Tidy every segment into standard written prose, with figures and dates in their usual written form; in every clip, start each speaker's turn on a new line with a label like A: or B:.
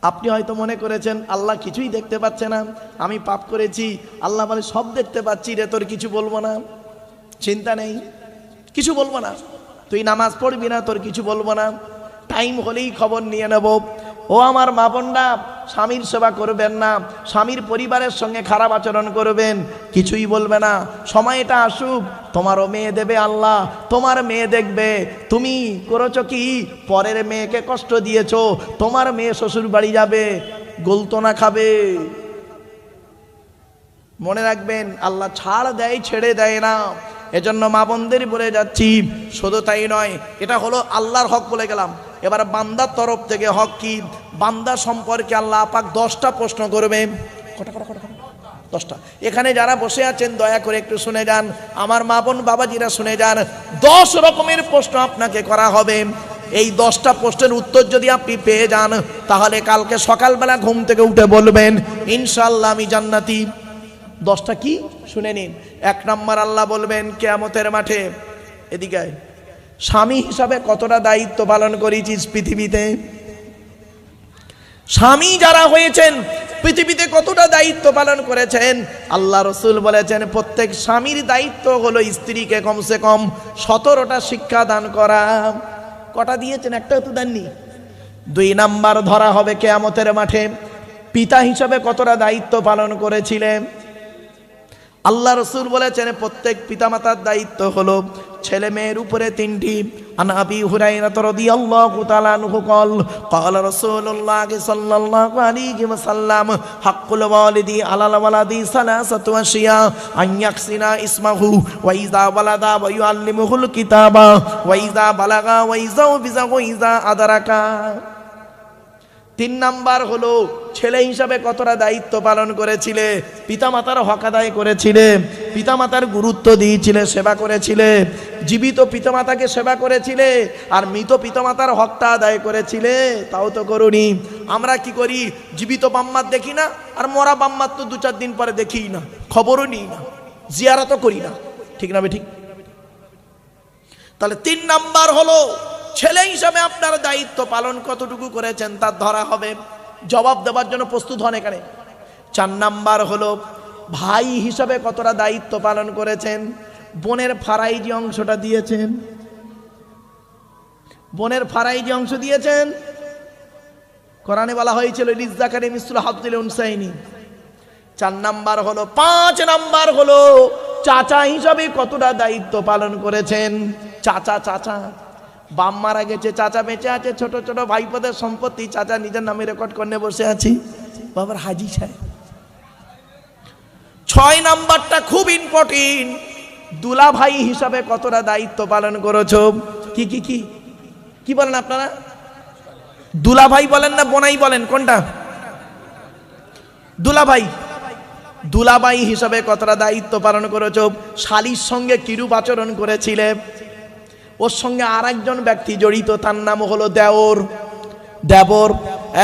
A: আপনি হয়তো মনে করেছেন আল্লাহ কিছুই দেখতে পাচ্ছে না, আমি পাপ করেছি। আল্লাহ বলে সব দেখতে পাচ্ছি রে, তোর কিছু বলবো না, চিন্তা নেই, কিছু বলবো না। তুই নামাজ পড়বি না, তোর কিছু বলবো না, টাইম হলেই খবর নিয়ে নেব। ও আমার মা বোনরা, স্বামীর সেবা করবেন না, স্বামীর পরিবারের সঙ্গে খারাপ আচরণ করবেন, কিছুই বলবে না। সময়টা আসুক, তোমারও মেয়ে দেবে আল্লাহ, তোমার মেয়ে দেখবে তুমি করেছো কি, পরের মেয়েকে কষ্ট দিয়েছো, তোমার মেয়ে শ্বশুর বাড়ি যাবে, গোলতনা খাবে। মনে রাখবেন, আল্লাহ ছাড় দেয়, ছেড়ে দেয় না। এজন্য মা বোনদের বলে যাচ্ছি, শুধু তাই নয়, এটা হলো আল্লাহর হক বলে গেলাম। এবার বান্দার তরফ থেকে হক কি? বান্দা সম্পর্কে আল্লাহ পাক 10টা প্রশ্ন করবে। কটা 10টা। এখানে যারা বসে আছেন দয়া করে একটু শুনে যান, আমার মা বোন বাবাজিরা শুনে যান। 10 রকমের প্রশ্ন আপনাকে করা হবে। এই 10টা প্রশ্নের উত্তর যদি আপনি পেয়ে যান, তাহলে কালকে সকালবেলা ঘুম থেকে উঠে বলবেন ইনশাআল্লাহ আমি জান্নাতি। 10টা কি শুনে নিন। 1 নম্বর, আল্লাহ বলবেন কিয়ামতের মাঠে, এদিকে স্বামী হিসাবে কতটা দায়িত্ব পালন করেছিস পৃথিবীতে। স্বামী যারা হয়েছেন পৃথিবীতে কতটা দায়িত্ব পালন করেছেন। আল্লাহ রসুল বলেছেন প্রত্যেক স্বামীর দায়িত্ব হলো স্ত্রীকে কমসে কম 17টা শিক্ষা দান করা। কটা দিয়েছেন? একটাও তো দেননি। 2 নাম্বার, ধরা হবে কিয়ামতের মাঠে পিতা হিসাবে কতটা দায়িত্ব পালন করেছিলেন। আল্লাহ রসুল বলেছেন প্রত্যেক পিতামাতার দায়িত্ব হলো ছেলে মেয়ের উপরে 3টি। আন আবি হুরায়রা রাদিয়াল্লাহু তাআলা আনহু قال رسول الله صلى الله عليه وسلم حق الوالد على الولد 3 أشياء أن يحسن اسمه وإذا ولد ويعلمه الكتاب وإذا بلغ وإذا أدرك। 3 নাম্বার হলো ছেলে হিসাবে কতটা দায়িত্ব পালন করেছিলে, পিতামাতার হক আদায় করেছিলে, পিতামাতার গুরুত্ব দিয়েছিলে, সেবা করেছিলে। জীবিত পিতামাতাকে সেবা করেছিলে আর মৃত পিতামাতার হকটা আদায় করেছিলে, তাও তো করুনি। আমরা কি করি, জীবিত বাম্মার দেখি না, আর মরা বাম্মার তো 2-4 দিন পরে দেখি না, খবরও নিই না, জিয়ারতও করি না, ঠিক না ঠিক? তাহলে 3 নাম্বার হলো ছেলে হিসাবে আপনার দায়িত্ব পালন কতটুকু করেছেন তার ধরা হবে, জবাব দেওয়ার জন্য প্রস্তুত হন এখানে। 4 নাম্বার হলো ভাই হিসাবে কতটা দায়িত্ব পালন করেছেন। বোনের ফারাইজি অংশটা দিয়েছেন, বোনের ফারাইজি অংশ দিয়েছেন। কোরআনে বলা হয়েছিল লিজ্জাকারি মিসলু হাজ্জিল উনসাইনি। 4 নাম্বার হলো 5 নাম্বার হলো চাচা হিসাবে কতটা দায়িত্ব পালন করেছেন। চাচা বাপ মারা গেছে, চাচা বেঁচে আছে, ছোট ছোট ভাইপোদের সম্পত্তি চাচা নিজের নামে রেকর্ড করে বসে আছি, বাবার হাজি সাহেব। 6 নাম্বারটা খুব ইম্পর্টেন্ট, দুলা ভাই হিসাবে কতটা দায়িত্ব পালন করেছো। কি কি কি কি বলেন আপনারা? দুলা ভাই বলেন না বোনাই বলেন, কোনটা? দুলা ভাই হিসাবে কতটা দায়িত্ব পালন করেছো। শালীর সঙ্গে কিরূপ আচরণ করেছিলে। ওর সঙ্গে আর একজন ব্যক্তি জড়িত, তার নাম হলো দেবর।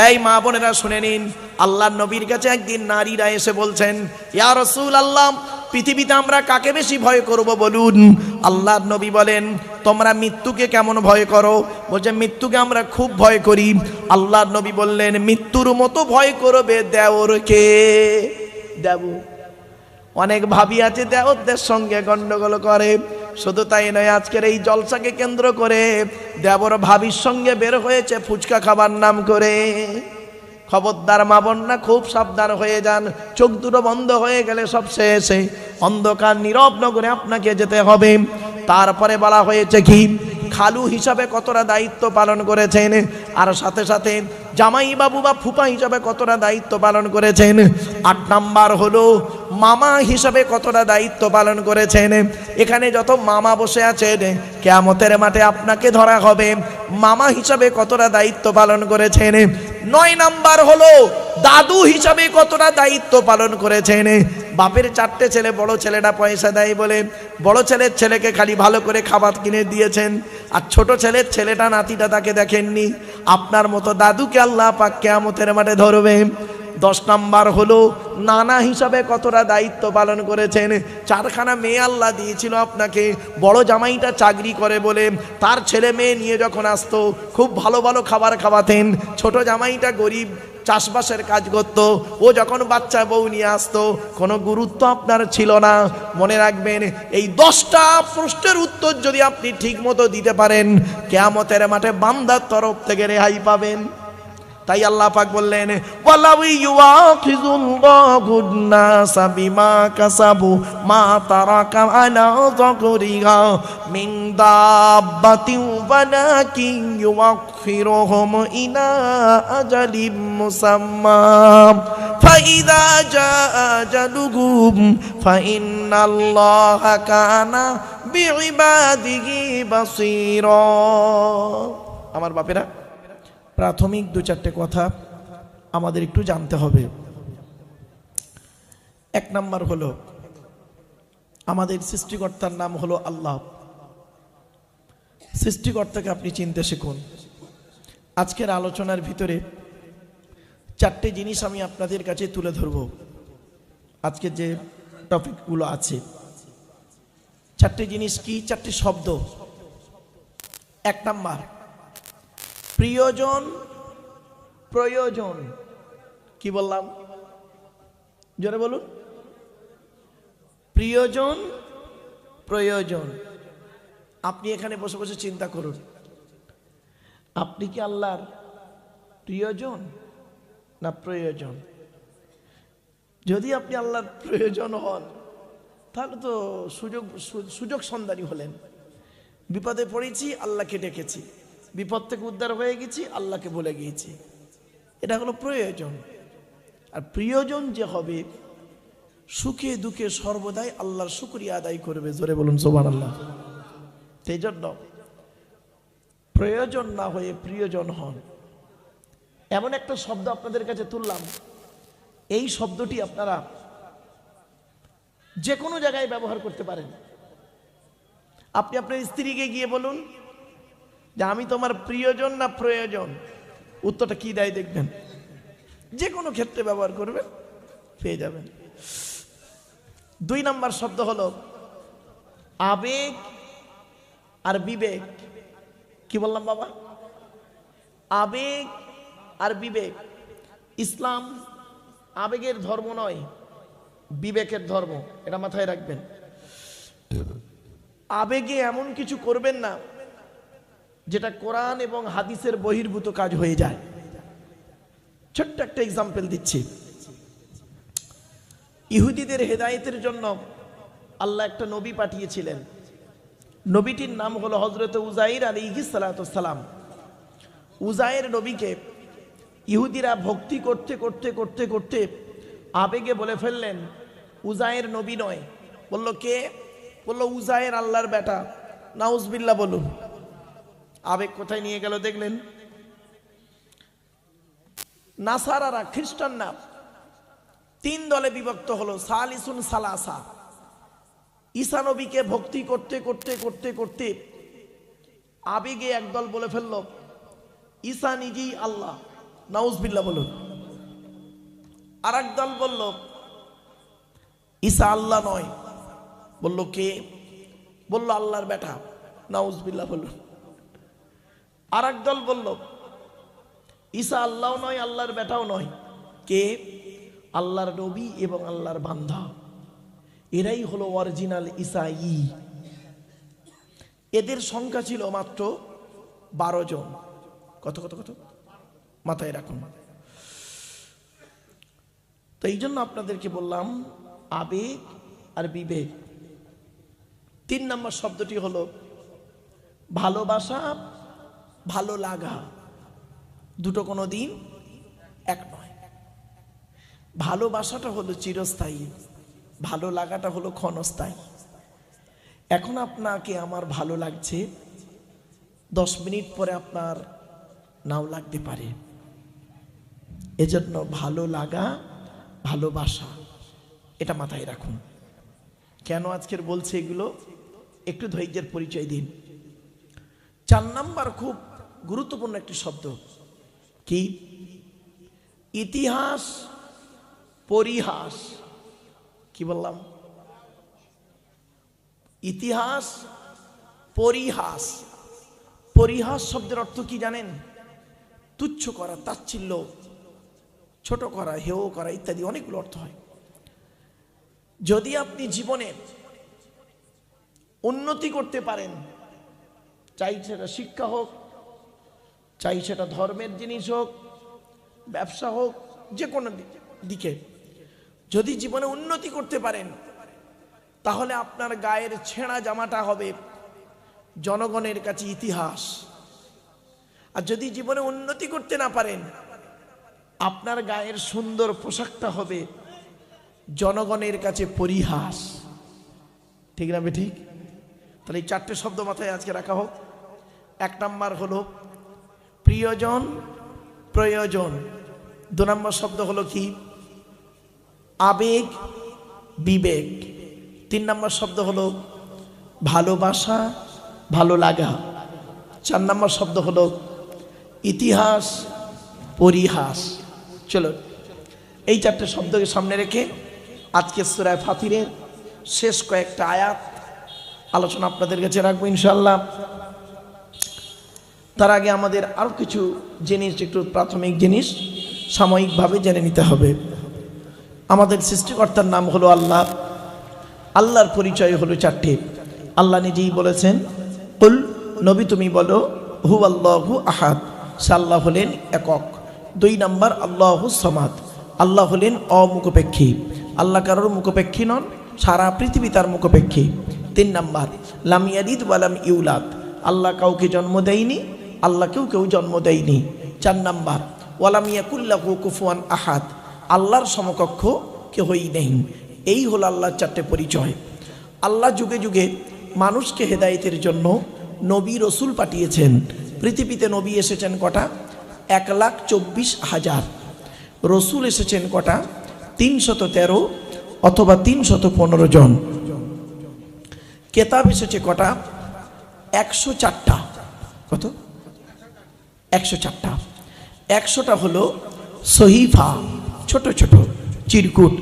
A: এই মা বোনেরা শুনে নিন, আল্লাহর নবীর কাছে একদিন নারীরা এসে বলছেন ইয়া রাসূলুল্লাহ, পৃথিবীতে আমরা কাকে বেশি ভয় করব বলুন। আল্লাহর নবী বলেন তোমরা মৃত্যুকে কেমন ভয় করো? বলছে মৃত্যুকে আমরা খুব ভয় করি। আল্লাহর নবী বললেন মৃত্যুর মতো ভয় করবে দেওরকে। দেবর অনেক ভাবি আছে দেওরদের সঙ্গে গন্ডগোল করে। শুধু তাই নয়, আজকের এই জলসাকে কেন্দ্র করে দেবর ভাবির সঙ্গে বের হয়েছে ফুচকা খাবার নাম করে। খবরদার মা বোনরা, খুব সাবধান হয়ে যান। চোখ দুটো বন্ধ হয়ে গেলে সব শেষে অন্ধকার নীরব নগরে আপনাকে যেতে হবে। তারপরে বলা হয়েছে কি, খালু হিসাবে কতটা দায়িত্ব পালন করেছেন, আর সাথে সাথে জামাই বাবু বা ফুপা হিসাবে কতটা দায়িত্ব পালন করেছেন। 8 নাম্বার হলো মামা হিসাবে কতটা দায়িত্ব পালন করেছেন। এখানে যত মামা বসে আছেন কিয়ামতের মাঠে আপনাকে ধরা হবে মামা হিসাবে কতটা দায়িত্ব পালন করেছেন। 9 নাম্বার হলো দাদু হিসাবে কতটা দায়িত্ব পালন করেছেন। বাপের 4টে ছেলে, বড় ছেলেটা পয়সা দেয় বলে বড় ছেলের ছেলেকে খালি ভালো করে খাবার কিনে দিয়েছেন, আর ছোট ছেলের ছেলেটা নাতিটা তাকে দেখেননি। আপনার মতো দাদুকে আল্লাহ পাক কিয়ামতের মাঠে ধরবে। 10 নাম্বার হলো নানা হিসাবে কতটা দায়িত্ব পালন করেছেন। 4খানা মেয়ে আল্লাহ দিয়েছিল আপনাকে। বড় জামাইটা চাকরি করে বলে তার ছেলে মেয়ে নিয়ে যখন আসতো খুব ভালো ভালো খাবার খাওয়াতেন। ছোট জামাইটা গরিব, চাষবাসের কাজ করত। ও যখন বাচ্চা বউ নিয়ে আসতো কোনো গুরুত্ব আপনার ছিল না। মনে রাখবেন, এই 10টা প্রশ্নের উত্তর যদি আপনি ঠিক মতো দিতে পারেন, কিয়ামতের মাঠে বান্দার তরফ থেকে রেহাই পাবেন। তাই আল্লাহ পাক বললেন, ওয়ালাউ ইউআখিযুল্লাহুন নাসা বিমা কাসাবু মা তারাকা আলা যাকরিহা মিন দাব্বাতিন ওয়ালাকিন ইউআখিরুহুম ইলা আজালিম মুসাম্মা ফাইযা জাআ আজালুহুম ফাইন্নাল্লাহা কানা বিইবাদিহি বাসীরা। আমার বাপেরা, প্রাথমিক 2-4টে কথা আমাদের একটু জানতে হবে। 1 নাম্বার হলো, আমাদের সৃষ্টিকর্তার নাম হলো আল্লাহ। সৃষ্টিকর্তাকে আপনি চিনতে শিখুন। আজকের আলোচনার ভিতরে 4টে জিনিস আমি আপনাদের কাছে তুলে ধরব। আজকে যে টপিকগুলো আছে, 4টে জিনিস কি? 4টে শব্দ। 1 নাম্বার, প্রিয়জন প্রয়োজন। কি বললাম? জোরে বলুন। প্রিয়জন প্রয়োজন। আপনি এখানে বসে বসে চিন্তা করুন, আপনি কি আল্লাহর প্রিয়জন না প্রয়োজন? যদি আপনি আল্লাহর প্রয়োজন হন, তাহলে তো সুযোগ সন্ধানী হলেন। বিপদে পড়েছি, আল্লাহকে ডেকেছি, বিপদ থেকে উদ্ধার হয়ে গেছি, আল্লাহকে বলে গিয়েছি। এটা হলো প্রয়োজন। আর প্রিয়জন যে হবে, সুখে দুঃখে সর্বদাই আল্লাহর শুকরিয়া আদায় করবে। জোরে বলুন সুবহানাল্লাহ। সেই জন্য প্রয়োজন না হয়ে প্রিয়জন হন। এমন একটা শব্দ আপনাদের কাছে তুললাম, এই শব্দটি আপনারা যে কোনো জায়গায় ব্যবহার করতে পারেন। আপনি আপনার স্ত্রীকে গিয়ে বলুন যে আমি তোমার প্রিয়জন না প্রয়োজন, উত্তরটা কি দেয় দেখবেন। যে কোনো ক্ষেত্রে ব্যবহার করবেন, পেয়ে যাবেন। 2 নাম্বার শব্দ হলো আবেগ আর বিবেক। কি বললাম বাবা? আবেগ আর বিবেক। ইসলাম আবেগের ধর্ম নয়, বিবেকের ধর্ম। এটা মাথায় রাখবেন। আবেগে এমন কিছু করবেন না যেটা কোরআন এবং হাদিসের বহির্ভূত কাজ হয়ে যায়। ছোট্ট একটা এক্সাম্পল দিচ্ছি। ইহুদিদের হেদায়েতের জন্য আল্লাহ একটা নবী পাঠিয়েছিলেন। নবীটির নাম হলো হযরত উযাইর আলাইহিস সালাতু সালাম। উযাইর নবীকে ইহুদিরা ভক্তি করতে করতে করতে করতে আবেগে বলে ফেললেন উযাইর নবী নয়। বলল কে? বলল উযাইর আল্লাহর বেটা। নাউজুবিল্লাহ বলুন। আবেগ কোথায় নিয়ে গেল দেখলেন? নাসারারা, খ্রিস্টানরা 3 দলে বিভক্ত হলো, সালিসুন সালাসা। ঈসা নবীকে ভক্তি করতে করতে করতে করতে আবেগে একদল বলে ফেলল ঈসা নিজেই আল্লাহ। নাউজুবিল্লাহ বলুন। আর এক দল বলল ঈসা আল্লাহ নয়। বলল কে? বলল আল্লাহর বেটা। নাউজুবিল্লাহ বলুন। আর এক দল বলল ঈসা আল্লাহও নয়, আল্লাহর বেটাও নয়। কে? আল্লাহর নবী এবং আল্লাহর বান্দা। এরাই হলো অরিজিনাল ঈসাঈ। এদের সংখ্যা ছিল মাত্র 12 জন। কত কত কত মাথায় রাখুন। তো এই জন্য আপনাদেরকে বললাম আবেগ আর বিবেক। 3 নম্বর শব্দটি হলো ভালোবাসা, ভালো লাগা। দুটো কোনো দিন এক নয়। ভালোবাসাটা হলো চিরস্থায়ী, ভালো লাগাটা হলো ক্ষণস্থায়ী। এখন আপনাকে আমার ভালো লাগছে, 10 মিনিট পরে আপনার নাও লাগতে পারে। এজন্য ভালো লাগা, ভালোবাসা, এটা মাথায় রাখুন। কেন আজকের বলছে এগুলো? একটু ধৈর্যের পরিচয় দিন। 4 নাম্বার খুব গুরুত্বপূর্ণ একটি শব্দ। কি? ইতিহাস পরিহাস। কি বললাম? ইতিহাস পরিহাস। পরিহাস শব্দের অর্থ কি জানেন? তুচ্ছ করা, তাচ্ছিল্য, ছোট করা, হেয় করা ইত্যাদি অনেকগুলো অর্থ হয়। যদি আপনি জীবনে উন্নতি করতে পারেন, চাই সেটা শিক্ষা হোক, চাই সেটা ধর্মের জিনিস হোক, ব্যবসা হোক, যে কোনো দিকে যদি জীবনে উন্নতি করতে পারেন, তাহলে আপনার গায়ের ছেঁড়া জামাটা হবে জনগণের কাছে ইতিহাস। আর যদি জীবনে উন্নতি করতে না পারেন, আপনার গায়ের সুন্দর পোশাকটা হবে জনগণের কাছে পরিহাস। ঠিক না ঠিক? তাহলে এই চারটে শব্দ মাথায় আজকে রাখা হোক। 1 নাম্বার হলো প্রিয়জন, প্রয়োজন। 2 নম্বর শব্দ হলো কি? আবেগ, বিবেক। 3 নম্বর শব্দ হলো ভালোবাসা, ভালো লাগা। 4 নম্বর শব্দ হলো ইতিহাস, পরিহাস। চলো এই চারটে শব্দকে সামনে রেখে আজকে সূরা ফাতিরের শেষ কয়েকটা আয়াত আলোচনা আপনাদের কাছে রাখবো ইনশাআল্লাহ। তার আগে আমাদের আরো কিছু জিনিস, একটু প্রাথমিক জিনিস সাময়িকভাবে জেনে নিতে হবে। আমাদের সৃষ্টিকর্তার নাম হলো আল্লাহ। আল্লাহর পরিচয় হলো 4টে। আল্লাহ নিজেই বলেছেন, কুল, নবী তুমি বলো, হু আল্লাহু আহাদ, সে আল্লাহ হলেন একক। 2 নাম্বার আল্লাহু সামাদ, আল্লাহ হলেন অমুখপেক্ষী। আল্লাহ কারোর মুখপেক্ষী নন, সারা পৃথিবী তার মুখপেক্ষী। 3 নাম্বার লাম ইয়ালিদ ওয়া লাম ইউলাদ, আল্লাহ কাউকে জন্ম দেয়নি, আল্লাহ কেউ জন্ম দেয়নি। 4 নাম্বার ওয়ালাম ইয়াকুল লাহু কুফুয়ান আহাদ, আল্লাহর সমকক্ষ কেউই নেই। এই হলো আল্লাহর 4টে পরিচয়। আল্লাহ যুগে যুগে মানুষকে হেদায়েতের জন্য নবী রসুল পাঠিয়েছেন। পৃথিবীতে নবী এসেছেন কটা? 1,24,000। রসুল এসেছেন কটা? 313 অথবা 315 জন। কেতাব এসেছে কটা? 104টা। কত? 104টা। 100টা হলো সহিফা, ছোট ছোট চিরকুট।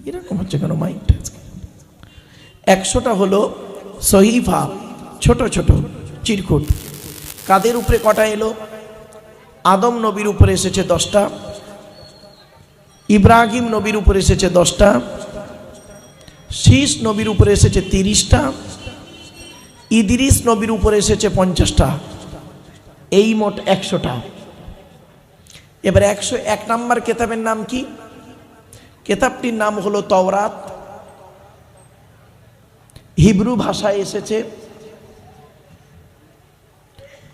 A: এরকম হচ্ছে কেন মাইকটা? 100টা হলো সহিফা, ছোট ছোট চিরকুট। কাদের উপরে কটা এলো? আদম নবীর উপরে এসেছে 10টা, ইব্রাহিম নবীর উপরে এসেছে 10টা, শীষ নবীর উপরে এসেছে 30টা, ইদ্রিস নবীর উপরে এসেছে 50টা। এই মোট 100টা। এবার 101 নম্বর কেতাবের নাম কি? কেতাবটির নাম হলো তাওরাত। হিব্রু ভাষায় এসেছে।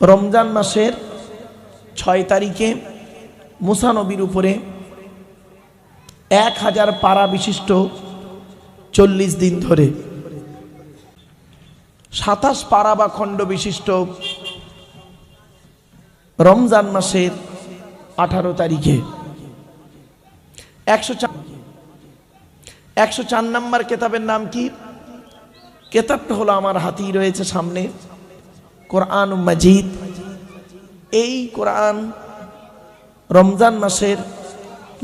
A: রমজান মাসের 6 তারিখে মুসা নবীর উপরে 1000 পারা বিশিষ্ট 40 দিন ধরে 27 পারা বা খণ্ড বিশিষ্ট রমজান মাসের 18 তারিখে 104 নম্বর কেতাবের নাম কি? কেতাবটা হলো আমার হাতেই রয়েছে সামনে, কোরআন মাজিদ। এই কোরআন রমজান মাসের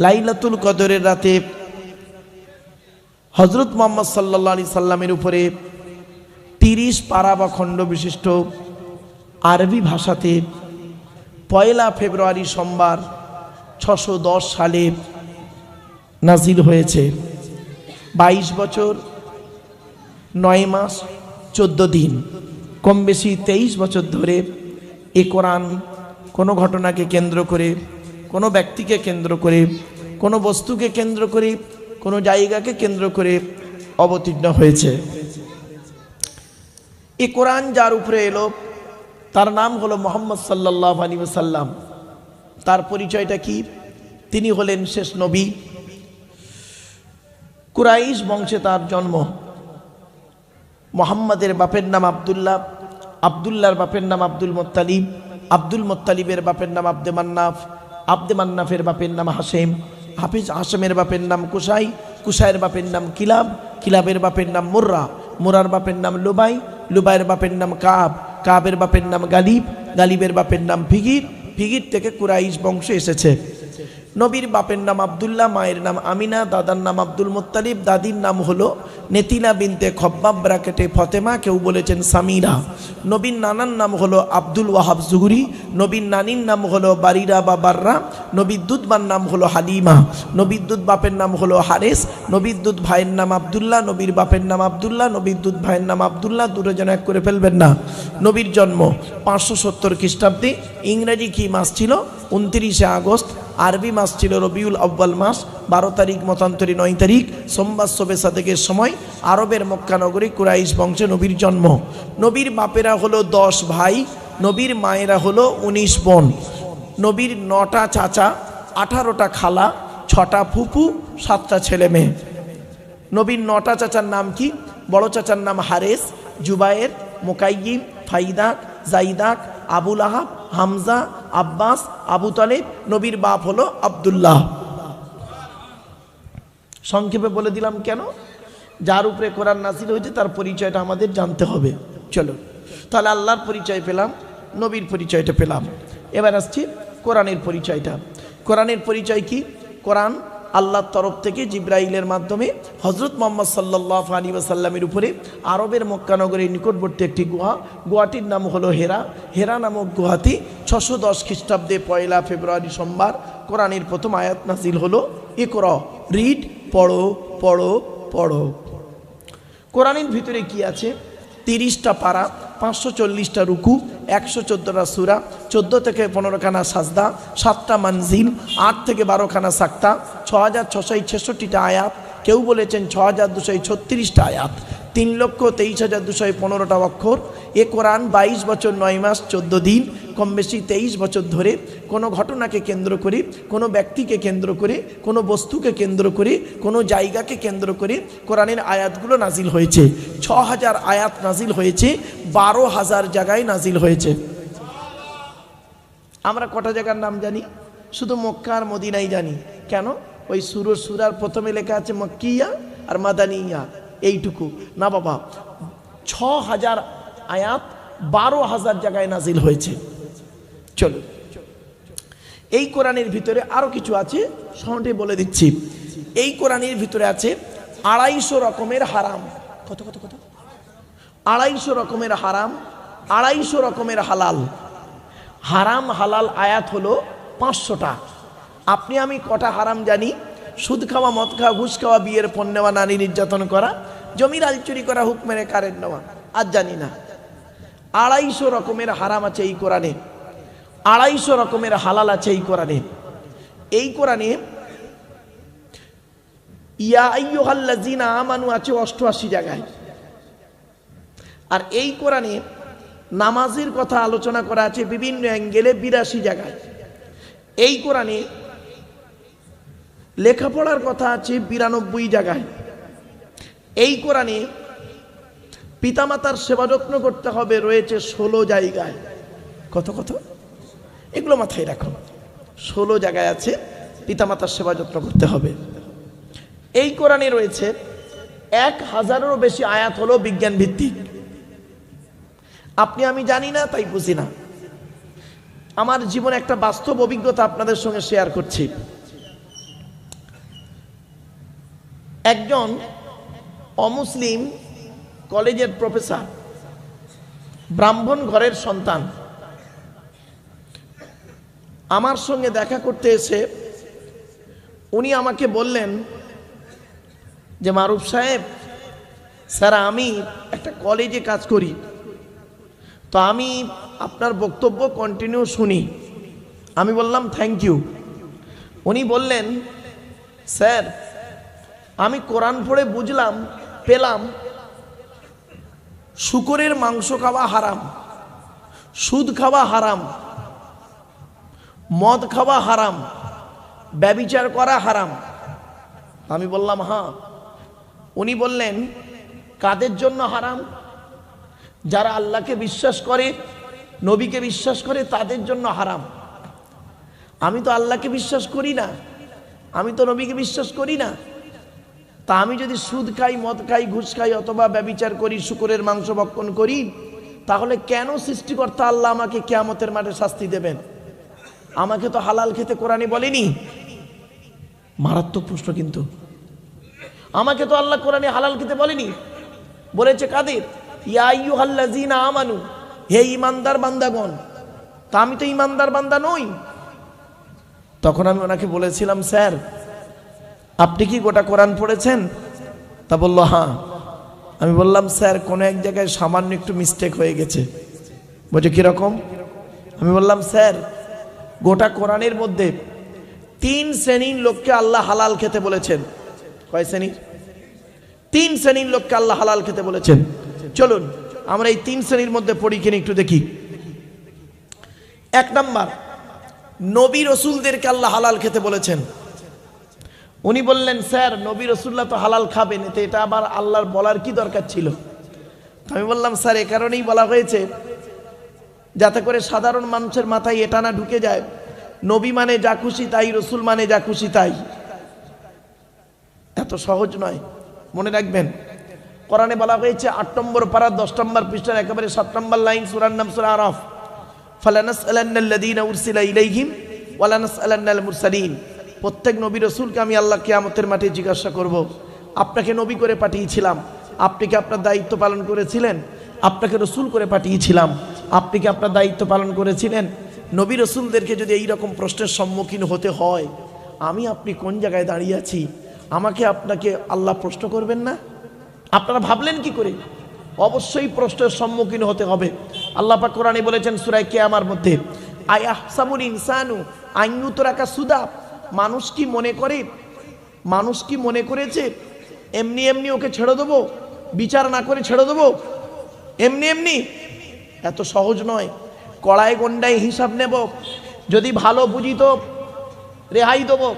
A: লাইলাতুল কদরের রাতে হযরত মুহাম্মদ সাল্লাল্লাহু আলাইহি সাল্লামের উপরে 30 পারা বা খণ্ড বিশিষ্ট আরবি ভাষাতে 1 ফেব্রুয়ারি সোমবার 610 সালে নাজিল হয়েছে। 22 বছর 9 মাস 14 দিন, কম বেশি 23 বছর ধরে এ কোরআন কোনো ঘটনাকে কেন্দ্র করে, কোনো ব্যক্তিকে কেন্দ্র করে, কোনো বস্তুকে কেন্দ্র করে, কোনো জায়গাকে কেন্দ্র করে অবতীর্ণ হয়েছে। এ কোরআন যার উপরে এলো তার নাম হলো মুহাম্মদ সাল্লাল্লাহু আলাইহি ওয়াসাল্লাম। তার পরিচয়টা কি? তিনি হলেন শেষ নবী। কুরাইশ বংশে তার জন্ম। মুহাম্মাদের বাপের নাম আব্দুল্লাহ, আব্দুল্লাহর বাপের নাম আব্দুল মুত্তালিব, আব্দুল মুত্তালিবের বাপের নাম আব্দে মান্নাফ, আব্দে মান্নাফের বাপের নাম হাশেম, হাশেমের বাপের নাম কুসাই, কুসাইয়ের বাপের নাম কিলাব, কিলাবের বাপের নাম মুর্রা, মুরার বাপের নাম লুবাই, লুবাইয়ের বাপের নাম কাব, কাবের বাপের নাম গালিব, গালিবের বাপের নাম ফিগির, ফিগির থেকে কুরাইশ বংশ এসেছে। নবীর বাপের নাম আব্দুল্লাহ, মায়ের নাম আমিনা, দাদার নাম আব্দুল মুত্তালিব, দাদির নাম হলো নেতিনা বিনতে খব্বাব ব্রাকেটে ফতেমা, কেউ বলেছেন সামিরা। নবীর নানার নাম হলো আব্দুল ওয়াহাব জুহরি, নবীর নানির নাম হলো বারিরা বা বাররা, নবীর দুধবার নাম হলো হালিমা, নবীর দুধ বাপের নাম হলো হারেস, নবীর দুধ ভাইয়ের নাম আব্দুল্লাহ, নবীর বাপের নাম আব্দুল্লাহ, নবীর দুধ ভাইয়ের নাম আব্দুল্লাহ, দুটো যেন এক করে ফেলবেন না। নবীর জন্ম 570 খ্রিস্টাব্দে। ইংরেজি কি মাস ছিল? 29শে আগস্ট। আরবি মাস ছিল রবিউল আউয়াল মাস। 12 তারিখ মতান্তরে 9 তারিখ সোমবার শবে সাদেকের সময় আরবের মক্কা নগরী কুরাইশ বংশে নবীর জন্ম। নবীর বাপেরা হলো 10 ভাই, নবীর মায়েরা হলো 19 বোন। নবীর 9টা চাচা, 18টা খালা, 6টা ফুপু, 7টা ছেলে মেয়ে। নবীর 9টা চাচার নাম কি? বড় চাচার নাম হারেস, জুবায়ের, মুকাইয়িম, ফাইদাক, জাইদাক, আবুল আহাব, হামজা, আব্বাস, আবু তালেব। নবীর বাপ হলো আব্দুল্লাহ। সংক্ষেপে বলে দিলাম কেন? যার উপরে কোরআন নাযিল হয়েছে তার পরিচয়টা আমাদের জানতে হবে। চলো তাহলে আল্লাহর পরিচয় পেলাম, নবীর পরিচয়টা পেলাম। এবার আসছি কোরআনের পরিচয়টা। কোরআনের পরিচয় কি? কোরআন আল্লাহর তরফ থেকে জিব্রাইলের মাধ্যমে হযরত মুহাম্মদ সাল্লাল্লাহু আলাইহি ওয়াসাল্লামের উপরে আরবের মক্কা নগরীর নিকটবর্তী একটি গুহা, গুহাটির নাম হলো হেরা। হেরা নামক গুহাতে 610 খ্রিস্টাব্দে 1 ফেব্রুয়ারি সোমবার কোরআনের প্রথম আয়াত নাজিল হলো, ইকরা, রিড, পড়ো পড়ো পড়ো। কোরআনের ভিতরে কি আছে? 30টা পারা, 540টা রুকু, 114টা সূরা, 14 থেকে 15 খানা সাজদা, 7টা মানজিল, 8 থেকে 12 খানা সাক্তা, 6666টা আয়াত, কেউ বলেছেন 6236টা আয়াত, 3,23,215টা অক্ষর। এ কোরআন 22 বছর 9 মাস 14 দিন, কম বেশি 23 বছর ধরে কোনো ঘটনাকে কেন্দ্র করে, কোনো ব্যক্তিকে কেন্দ্র করে, কোনো বস্তুকে কেন্দ্র করে, কোনো জায়গাকে কেন্দ্র করে কোরআনের আয়াতগুলো নাজিল হয়েছে। 6000 আয়াত নাজিল হয়েছে, 12,000 জায়গায় নাজিল হয়েছে। আমরা কটা জায়গার নাম জানি? শুধু মক্কা আর মদিনাই জানি। কেন? ওই সুরার প্রথমে লেখা আছে মক্কিয়া আর মাদানিয়া, এইটুকু না বাবা। 6000 আয়াত 12,000 জায়গায় নাজিল হয়েছে। চলো, এই কোরআনের ভিতরে আরো কিছু আছে, শর্টে বলে দিচ্ছি। এই কোরআনের ভিতরে আছে 250 রকমের হারাম। কত কত কত? 250 রকমের হারাম, 250 রকমের হালাল। হারাম হালাল আয়াত হলো 500টা। আপনি আমি কটা হারাম জানি? সুদ খাওয়া, মদ খাওয়া, ঘুষ খাওয়া, বিয়ের পণ নেওয়া, নারী নির্যাতন করা, জমির আল চুরি করা, হুক মেরে কারেন্ট নেওয়া, আর জানি না। 250 রকমের হারাম আছে এই কোরআনে, 250 রকমের হালাল আছে এই কোরআনে। এই কোরআনে ইয়া আইয়ুহাল্লাযীনা আমানু আছে 88 জায়গায়। আর এই কোরআনে নামাজের কথা আলোচনা করা আছে বিভিন্ন অ্যাঙ্গেলে 82 জায়গায়। এই কোরআনে লেখাপড়ার কথা আছে 92 জায়গায়। এই কোরআনে পিতামাতার সেবা যত্ন করতে হবে রয়েছে 16 জায়গায়। কত কত? এগুলো মাথায় রাখো। 16 জায়গায় আছে পিতামাতার সেবা যত্ন করতে হবে। এই কোরআনে রয়েছে 1000-এরও বেশি আয়াত হলো বিজ্ঞান ভিত্তিক। আপনি আমি জানি না, তাই বুঝি না। আমার জীবনে একটা বাস্তব অভিজ্ঞতা আপনাদের সঙ্গে শেয়ার করছি। একজন অমুসলিম কলেজের প্রফেসর, ব্রাহ্মণ ঘরের সন্তান, আমার সঙ্গে দেখা করতে এসে উনি আমাকে বললেন যে মারুফ সাহেব, স্যার আমি একটা কলেজে কাজ করি, তো আমি আপনার বক্তব্য কন্টিনিউ শুনি। আমি বললাম থ্যাংক ইউ। উনি বললেন, স্যার আমি কোরআন পড়ে বুঝলাম, পেলাম শূকরের মাংস খাওয়া হারাম, সুদ খাওয়া হারাম, মদ খাওয়া হারাম, ব্যভিচার করা হারাম। আমি বললাম হ্যাঁ। উনি বললেন কাদের জন্য হারাম? যারা আল্লাহকে বিশ্বাস করে, নবীকে বিশ্বাস করে, তাদের জন্য হারাম। আমি তো আল্লাহকে বিশ্বাস করি না, আমি তো নবীকে বিশ্বাস করি না, তা আমি যদি সুদ খাই, মদ খাই, ঘুষ খাই, অথবা ব্যভিচার করি, শূকরের মাংস ভক্ষণ করি, তাহলে কেন সৃষ্টিকর্তা আল্লাহ আমাকে কিয়ামতের মাঠে শাস্তি দেবেন? আমাকে তো হালাল খেতে কোরআনে বলেনি। মারাত্মক প্রশ্ন। কিন্তু আমাকে তো আল্লাহ কোরআনে হালাল খেতে বলেনি, বলেছে কাদের? ইয়া আইয়ুহাল্লাযীনা আমানু, হে ঈমানদার বান্দাগণ। তা আমি তো ঈমানদার বান্দা নই। তখন আমি ওনাকে বলেছিলাম, স্যার আপনি কি গোটা কোরআন পড়েছেন? তা বলল হ্যাঁ। আমি বললাম, স্যার কোনো এক জায়গায় সামান্য একটু মিস্টেক হয়ে গেছে। বলছে কিরকম? আমি বললাম, স্যার গোটা কোরআনের মধ্যে 3 শ্রেণীর লোককে আল্লাহ হালাল খেতে বলেছেন। কয় শ্রেণীর? 3 শ্রেণীর লোককে আল্লাহ হালাল খেতে বলেছেন। চলুন আমরা এই 3 শ্রেণীর মধ্যে পড়ি কিনা একটু দেখি। 1 নাম্বার, নবী রসুলদেরকে আল্লাহ হালাল খেতে বলেছেন। উনি বললেন, স্যার নবী রসুল্লাহ তো হালাল খাবেন, এতে এটা আবার আল্লাহর বলার কি দরকার ছিল? আমি বললাম, স্যার এ কারণেই বলা হয়েছে যাতে করে সাধারণ মানুষের মাথায় এটা না ঢুকে যায় নবী মানে যা খুশি তাই, রসুল মানে যা খুশি তাই। এত সহজ নয়, মনে রাখবেন। কোরআনে বলা হয়েছে 8 নম্বর পারা 10 নম্বর পৃষ্ঠার একেবারে 7 নম্বর লাইন, সূরার নাম সূরা আরাফ, ফালানাসআলান্নাল্লাযীনা উরসিলা ইলাইহিম ওয়ালানাসআলান্নাল মুরসালিন। প্রত্যেক নবী রসুলকে আমি আল্লাহ কিয়ামতের মাঠে জিজ্ঞাসা করব, আপনাকে নবী করে পাঠিয়েছিলাম, আপনি কি আপনার দায়িত্ব পালন করেছিলেন? আপনাকে রসুল করে পাঠিয়েছিলাম, আপনি কি আপনার দায়িত্ব পালন করেছিলেন? নবী রসুলদেরকে যদি এই রকম প্রশ্নের সম্মুখীন হতে হয়, আমি আপনি কোন জায়গায় দাঁড়িয়ে আছি? আমাকে আপনাকে আল্লাহ প্রশ্ন করবেন না? আপনারা ভাবলেন কি করে? অবশ্যই প্রশ্নের সম্মুখীন হতে হবে। আল্লাহ পাক কোরআনে বলেছেন সূরা কিয়ামার মধ্যে, আয়াহসাবুল ইনসানু আন ইউতরাকা সুদা। মানুষ কি মনে করেছে এমনি এমনি ওকে ছেড়ে দেবো, বিচার না করে ছেড়ে দেবো এমনি এমনি? এত সহজ নয়। কড়াই গন্ডায় হিসাব নেব, যদি ভালো বুঝি তো রেহাই দেবো,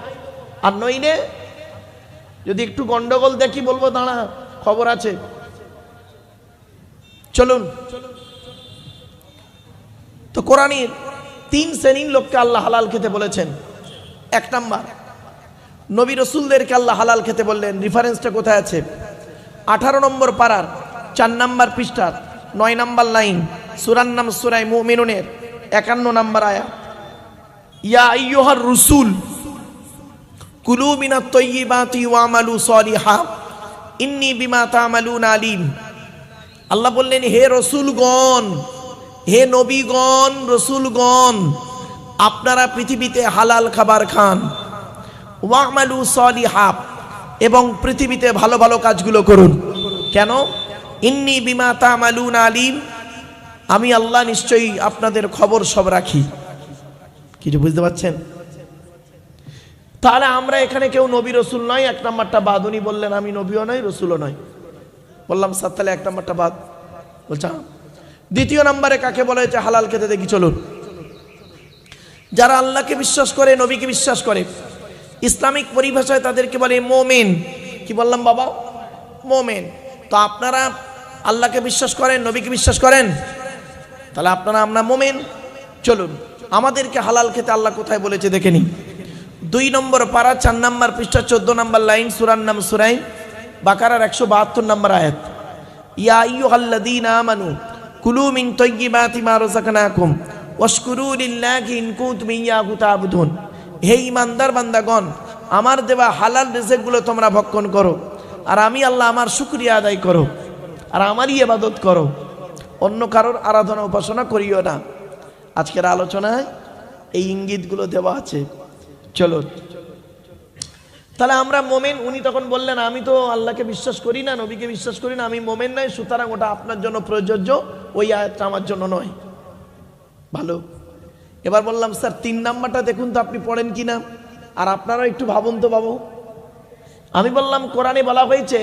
A: আর নইলে যদি একটু গন্ডগোল দেখি বলবো দাঁড়া খবর আছে। চলুন, তো কোরআনের 3 শ্রেণীর লোককে আল্লাহ হালাল খেতে বলেছেন। 1 নাম্বার, নবী রসুলদেরকে আল্লাহ হালাল খেতে বললেন। রেফারেন্সটা কোথায় আছে? 18 নম্বর পারার 4 নম্বর পৃষ্ঠার 9 নম্বর লাইন, সূরার নাম সূরা মুমিনুনের 51 নম্বর আয়াত। ইয়া আইয়ুহার রুসুল কুলু মিনাত তাইয়্যিবাতি ওয়ামালু সলিহা ইন্নী বিমা তা'মালুনা আলিম। আল্লাহ বললেন, হে রসুলগণ, হে নবীগণ, রসুলগণ, আপনারা পৃথিবীতে হালাল খাবার খান, ওয়ামালু সলিহা, এবং পৃথিবীতে ভালো ভালো কাজগুলো করুন। কেন? ইন্নী বিমা তা'মালুনা আলিম, আমি আল্লাহ নিশ্চয়ই আপনাদের খবর সব রাখি। কিছু বুঝতে পারছেন? তাহলে আমরা এখানে কেউ নবী রসুল নয়, 1 নাম্বারটা বাদ। উনি বললেন আমি নবীও নয় রসুলও নয়। বললাম স্যার তাহলে 1 নাম্বারটা বাদ। বলছে 2 নম্বরে কাকে বলা হয়েছে হালাল খেতে দেখি চলুন। যারা আল্লাহকে বিশ্বাস করে, নবীকে বিশ্বাস করে, ইসলামিক পরিভাষায় তাদেরকে বলে মোমেন। কি বললাম বাবা? মোমেন। তো আপনারা আল্লাহকে বিশ্বাস করেন, নবীকে বিশ্বাস করেন, তাহলে আপনারা আমরা মোমেন। চলুন, আমাদেরকে হালাল খেতে আল্লাহ কোথায় বলেছে দেখে নিই। 2 নম্বর পারা 4 নম্বর পৃষ্ঠা 14 নম্বর লাইন, সূরার নাম সূরা বাকারার 172 নম্বর আয়াত। ইয়া আইয়ুহাল্লাযীনা আমানু কুলু মিন তাইয়্যিবাতি মা রাযাকনাকুম ওয়াশকুরু লিল্লাহি ইন কুনতুম ইয়্যাহু তা'বুদুন। হে ঈমানদার বান্দাগণ, আমার দেওয়া হালাল রিজিকগুলো তোমরা ভক্ষণ করো, আর আমি আল্লাহ আমার শুকরিয়া আদায় করো, আর আমারই ইবাদত করো, অন্য কারোর আরাধনা উপাসনা করিও না। আজকের আলোচনায় এই ইঙ্গিতগুলো দেওয়া আছে। চলো, তাহলে আমরা মোমেন। উনি তখন বললেন আমি তো আল্লাহকে বিশ্বাস করি না, নবীকে বিশ্বাস করি না, আমি মোমেন নয়, সুতরাং ওটা আপনার জন্য প্রযোজ্য, ওই আয়াতটা আমার জন্য নয়। ভালো। এবার বললাম স্যার 3 নাম্বারটা দেখুন তো আপনি পড়েন কিনা, আর আপনারা একটু ভাবুন তো বাবু। আমি বললাম কোরআনে বলা হয়েছে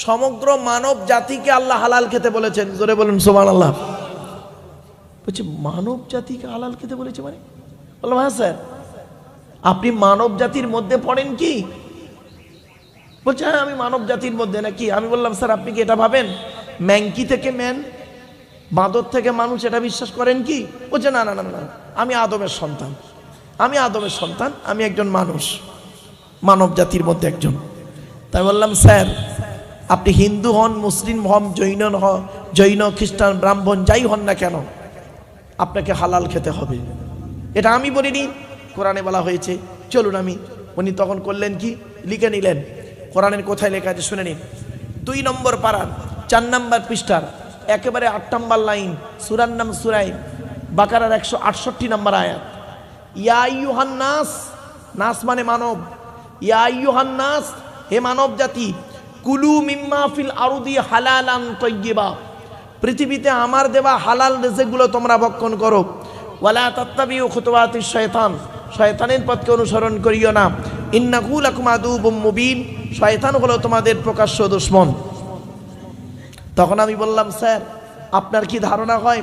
A: সমগ্র মানব জাতিকে আল্লাহ হালাল খেতে বলেছেন। জোরে বলুন সুবহানাল্লাহ। বলছে মানব জাতিকে হালাল খেতে বলেছে মানে? বললাম হ্যাঁ স্যার। আপনি মানব জাতির মধ্যে পড়েন কি? বলছে হ্যাঁ আমি মানব জাতির মধ্যে। নাকি? আমি বললাম স্যার আপনি কি এটা ভাবেন ম্যাংকি থেকে ম্যান, বাঁদর থেকে মানুষ, এটা বিশ্বাস করেন কি? বলছে না না না না, আমি আদমের সন্তান, আমি আদমের সন্তান, আমি একজন মানুষ, মানব জাতির মধ্যে একজন। তাই বললাম স্যার আপনি হিন্দু হন, মুসলিম হন, জৈন, খ্রিস্টান, ব্রাহ্মণ, যাই হন না কেন, আপনাকে হালাল খেতে হবে। এটা আমি বলিনি, কোরআনে বলা হয়েছে। চলুন আমি উনি তখন করলেন কি, লিখে নিলেন। কোরআনের কোথায় লেখা আছে শুনে নিন। 2 নম্বর পারার 4 নম্বর পৃষ্ঠার একেবারে 8 নম্বর লাইন, সূরার নাম সূরা বাকারার 168 নম্বর আয়াত। ইয়া আইয়ুহান নাস, নাস মানে মানব। ইয়া আইয়ুহান নাস, হে মানব জাতি, কুলু মিম্মা ফিল আরদি হালালান তাইয়্যিবা, পৃথিবীতে আমার দেওয়া হালাল রিজিকগুলো তোমরা ভক্ষণ করো। ওয়ালা তাত্তাবিউ খুতুওয়াতিশ শয়তান, শয়তানের পথকে অনুসরণ করিও না। ইন্নাহু লাকুম আদুউম মুবিন, শয়তান হলো তোমাদের প্রকাশ্য দুশমন। তখন আমি বললাম, স্যার আপনার কি ধারণা হয়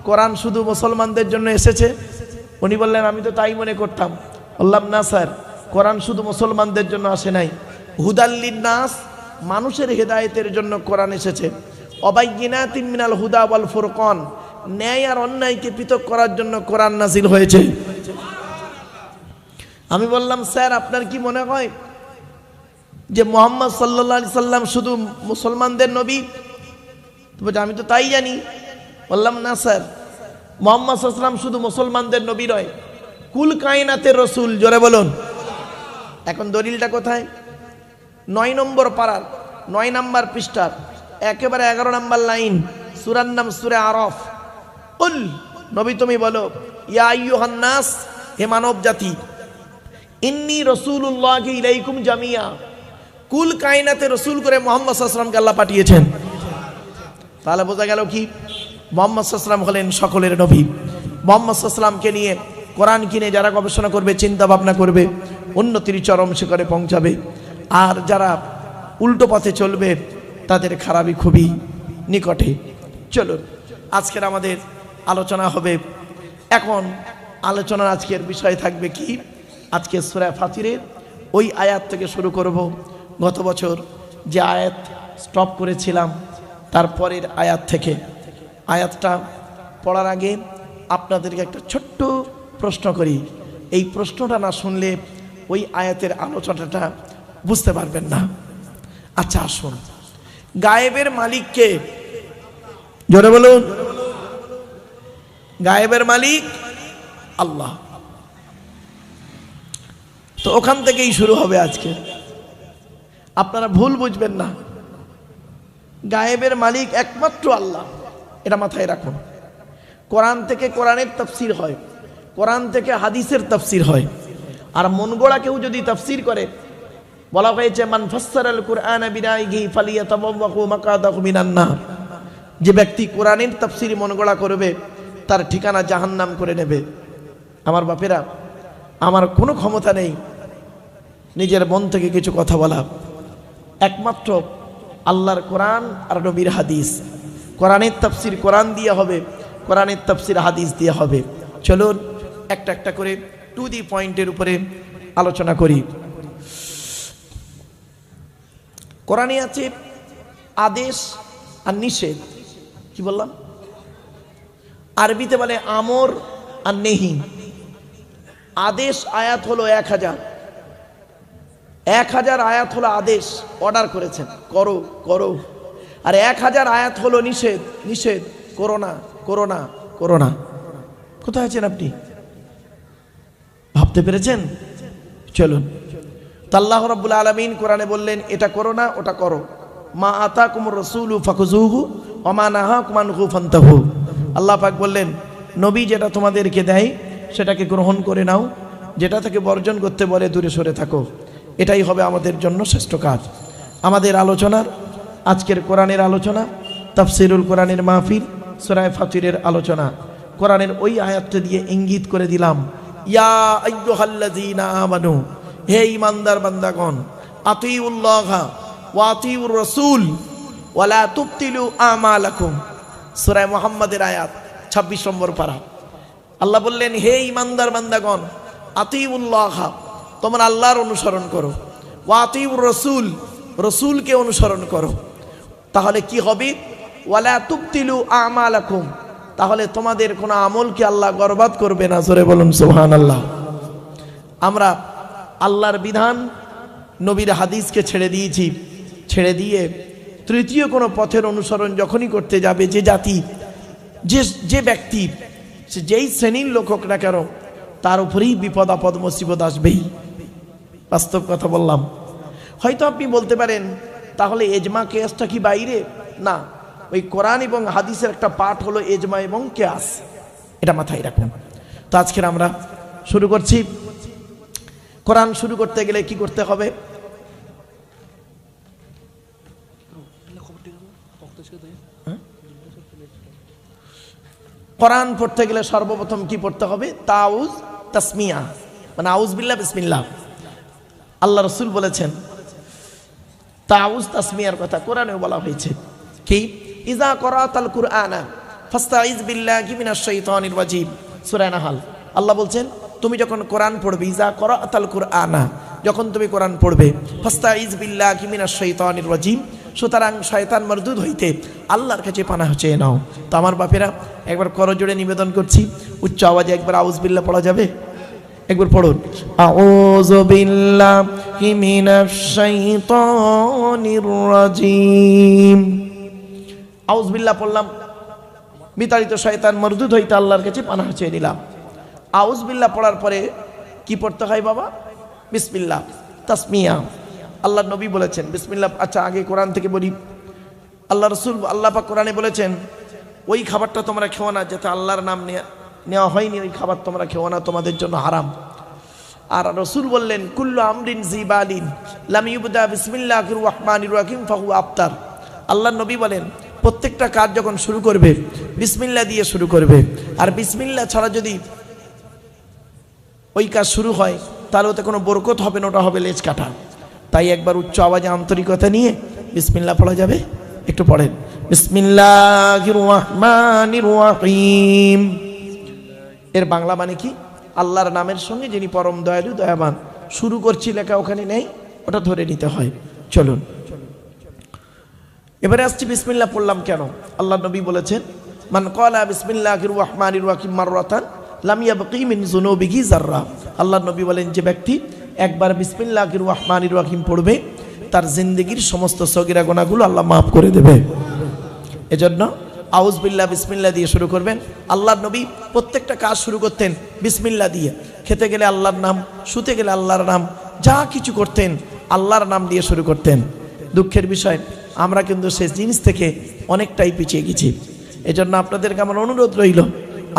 A: কোরআন শুধু মুসলমানদের জন্য এসেছে? উনি বললেন, আমি তো তাই মনে করতাম। বললাম, না স্যার, কোরআন শুধু মুসলমানদের জন্য আসে নাই। হুদাল্লিন নাস, মানুষের হেদায়েতের জন্য কোরআন এসেছে। অবাইয়িনাতিন মিনাল হুদা ওয়াল ফুরকান, ন্যায় আর অন্যায়কে পৃথক করার জন্য কোরআন নাজিল হয়েছে। আমি বললাম, স্যার আপনার কি মনে হয় যে মুহাম্মদ সাল্লাল্লাহু আলাইহি সাল্লাম শুধু মুসলমানদের নবী? বলছে, আমি তো তাই জানি। বললাম, না স্যার, মুহাম্মদ সাল্লাল্লাহু আলাইহি সাল্লাম শুধু মুসলমানদের নবী নয়, কুল কায়নাতের রসুল। জোরে বলুন। এখন দলিলটা কোথায়? 9 নম্বর পারার 9 নম্বর পৃষ্ঠার একেবারে 11 নম্বর লাইন, সূরার নাম সূরা আরাফ। কুল, নবী তুমি বলো, ইয়া আইয়ুহান নাস, হে মানব জাতি, ইন্নী রাসূলুল্লাহি ইলাইকুম জামিয়া, কুল কায়নাতে রসুল করে মুহাম্মদ সাল্লাল্লাহু আলাইহি সাল্লামকে আল্লাহ পাঠিয়েছেন। তাহলে বোঝা গেল কি, মুহাম্মদ সাল্লাল্লাহু আলাইহি সাল্লাম হলেন সকলের নবী। মুহাম্মদ সাল্লাল্লাহু আলাইহি সাল্লামকে নিয়ে কোরআন কিনে যারা গবেষণা করবে, চিন্তা ভাবনা করবে, উন্নতির চরম শিখরে পৌঁছাবে। আর যারা উল্টো পথে চলবে তাদের খারাপই খুবই নিকটে। চলুন, আজকের আমাদের আলোচনা হবে। এখন আলোচনার আজকের বিষয় থাকবে কি, আজকে সূরা ফাতিরের ওই আয়াত থেকে শুরু করব। গত বছর যে আয়াত স্টপ করেছিলাম তারপরের আয়াত থেকে। আয়াতটা পড়ার আগে আপনাদেরকে একটা ছোট্ট প্রশ্ন করি। এই প্রশ্নটা না শুনলে ওই আয়াতের আলোচনাটা বুঝতে পারবেন না। আচ্ছা আসুন, গায়েবের মালিক কে? জোরে বলুন। গায়েবের মালিক আল্লাহ। তো ওখান থেকেই শুরু হবে আজকে। আপনারা ভুল বুঝবেন না, গায়েবের মালিক একমাত্র আল্লাহ, এটা মাথায় রাখুন। কোরআন থেকে কোরআনের তাফসীর হয়, কোরআন থেকে হাদিসের তাফসীর হয়। আর মন গড়া কেউ যদি তাফসীর করে, বলা হয়েছে মান ফাসসারাল কুরআনা বিরাইহি ফালিয়াতাবাওয়াহু মাকাদাহু মিনান নার, যে ব্যক্তি কোরআনের তাফসীর মন গড়া করবে তার ঠিকানা জাহান্নাম করে নেবে। আমার বাপেরা, আমার কোনো ক্ষমতা নেই নিজের মন থেকে কিছু কথা বলা। একমাত্র আল্লাহর কোরআন আর নবীর হাদিস। কোরআনের তাফসীর কোরআন দিয়ে হবে, কোরআনের তাফসীর হাদিস দিয়ে হবে। চলুন একটা একটা করে টু দি পয়েন্টের উপরে আলোচনা করি। কোরআনে আছে আদেশ আর নিষেধ। কি বললাম? আরবিতে বলে আমর আর নেহি। আদেশ আয়াত হলো 1000, 1000 আয়াত হলো আদেশ, অর্ডার করেছেন করো করো। আর 1000 আয়াত হলো নিষেধ, নিষেধ করো না করো না করো না। কোথায় আছেন আপনি? ভাবতে পেরেছেন? চলুন, আল্লাহ রাব্বুল আলামিন কোরআনে বললেন এটা করো না ওটা করো। মা আতাকুমুর রাসূলু ফাখুযুহু ওয়া মা নাহাকুম আনহু ফান্তাহু। আল্লাহ পাক বললেন, নবী যেটা তোমাদেরকে দেয় সেটাকে গ্রহণ করে নাও, যেটা থেকে বর্জন করতে বলে দূরে সরে থাকো। এটাই হবে আমাদের জন্য শ্রেষ্ঠ কাজ। আমাদের আলোচনার আজকের কোরআনের আলোচনা, তাফসীরুল কোরআনের মাহফিল, সূরা ফাতিরের আলোচনা। কোরআনের ওই আয়াতটা দিয়ে ইঙ্গিত করে দিলাম, ইয়া আইয়ুহাল্লাযীনা আমানু, হে ঈমানদার বান্দাগণ, আতিউল্লাহা ওয়া আতিউর রাসূল ওয়া লা তুবতিলু আমালাকুম। সূরা মুহাম্মাদের আয়াত 26 নম্বর পারা। আল্লাহ বললেন, হে ঈমানদার বান্দাগণ, আতিউল্লাহা, তোমরা আল্লাহর অনুসরণ করো, ওয়া আতিউর রাসূল, রাসূলকে অনুসরণ করো। তাহলে কি হবে? ওয়া লা তুবতিলু আমালাকুম, তাহলে তোমাদের কোনো আমলকে আল্লাহ বরবাদ করবে না। জোরে বলুন সুবহানাল্লাহ। আমরা আল্লাহর বিধান, নবীর হাদিসকে ছেড়ে দিয়েছি। ছেড়ে দিয়ে তৃতীয় কোনো পথের অনুসরণ যখনই করতে যাবে, যে জাতি, যে ব্যক্তি, যেই শ্রেণীর লোক হোক না কেন, তার উপরেই বিপদ আপদ মুসিবত আসবেই। বাস্তব কথা বললাম। হয়তো আপনি বলতে পারেন তাহলে এজমা কিয়াসটা কি বাইরে? না, ওই কোরআন এবং হাদিসের একটা পাঠ হলো এজমা এবং কিয়াস, এটা মাথায় রাখুন। তো আজকের আমরা শুরু করছি। কোরআন শুরু করতে গেলে কি করতে হবে? কোরআন পড়তে গেলে সর্বপ্রথম কি পড়তে হবে? তাউজ তাসমিয়া, মানে আউজ বিল্লাহ বিসমিল্লাহ। আল্লাহ রসুল বলেছেন তাউজ তাসমিয়ার কথা কোরআনেও বলা হয়েছে। কি? ইজা করাতাল কুরআনা ফাস্তাইজ বিল্লাহি মিনাশ শাইতানির রাজিম, সূরা নাহাল। আল্লাহ বলছেন তুমি যখন কোরআন পড়বে, ইজা করাতাল কুরআনা, যখন তুমি কোরআন পড়বে, ফাস্তাইজ বিল্লাহি মিনাশ শাইতানির রাজিম, সুতরাং শয়তান মারদুদ হইতে আল্লাহর কাছে পানাহ চেয়ে নাও। তো আমার বাপেরা একবার করজোড়ে নিবেদন করছি, উচ্চ আওয়াজে একবার আউজ বিল্লাহ পড়া যাবে? একবার পড়ুন, আউযু বিল্লাহি মিনাশ শাইতানির রাজিম। আউজ বিল্লাহ পড়লাম, বিতাড়িত শয়তান মারদুদ হইতে আল্লাহর কাছে পানাহ চেয়ে নিলাম। আউজ বিল্লাহ পড়ার পরে কি পড়তে হয় বাবা? বিসমিল্লাহ তাসমিয়া। আল্লাহ নবী বলেছেন বিসমিল্লাহ। আচ্ছা, আগে কোরআন থেকে বলি। আল্লাহ রসুল, আল্লাহ পাক কোরআনে বলেছেন ওই খাবারটা তোমরা খেও না যেটা আল্লাহর নাম নেওয়া হয়নি, ওই খাবার তোমরা খেও না, তোমাদের জন্য হারাম। আর রসুল বললেন কুল্লু আমরিন জিবালিন লাম ইউবদা বিসমিল্লাহির রহমানির রহিম ফাহুয়া আফতার। আল্লাহ নবী বলেন প্রত্যেকটা কাজ যখন শুরু করবে বিসমিল্লাহ দিয়ে শুরু করবে, আর বিসমিল্লাহ ছাড়া যদি ওই কাজ শুরু হয় তাহলে ওতে কোনো বরকত হবে না, ওটা হবে লেজ কাটা। তাই একবার উচ্চ আওয়াজে আন্তরিকতা নিয়ে বিসমিল্লাহ পড়া যাবে? একটু পড়েন, বিসমিল্লাহির রহমানির রহিম। এর বাংলা মানে কি? আল্লাহর নামের সঙ্গে যিনি পরম দয়ালু দয়াবান। শুরু করছি লেখা ওখানে নেই, ওটা ধরে নিতে হয়। চলুন এবারে আসছি বিসমিল্লাহ পড়লাম কেন? আল্লাহ নবী বলেছেন মান ক্বালা বিসমিল্লাহির রহমানির রহিম মাররাতান লাম ইয়াবকি মিন যুনুবিহি যাররা। আল্লাহ নবী বলেন যে ব্যক্তি একবার বিসমিল্লাহির রহমানির রহিম পড়বে তার জিন্দেগির সমস্ত সগীরা গুনাহগুলো আল্লাহ মাফ করে দেবে। এজন্য আউজ বিল্লাহ বিসমিল্লাহ দিয়ে শুরু করবেন। আল্লাহর নবী প্রত্যেকটা কাজ শুরু করতেন বিসমিল্লাহ দিয়ে। খেতে গেলে আল্লাহর নাম, শুতে গেলে আল্লাহর নাম, যা কিছু করতেন আল্লাহর নাম দিয়ে শুরু করতেন। দুঃখের বিষয় আমরা কিন্তু সেই জিনিস থেকে অনেকটাই পিছিয়ে গেছি। এজন্য আপনাদেরকে আমার অনুরোধ রইল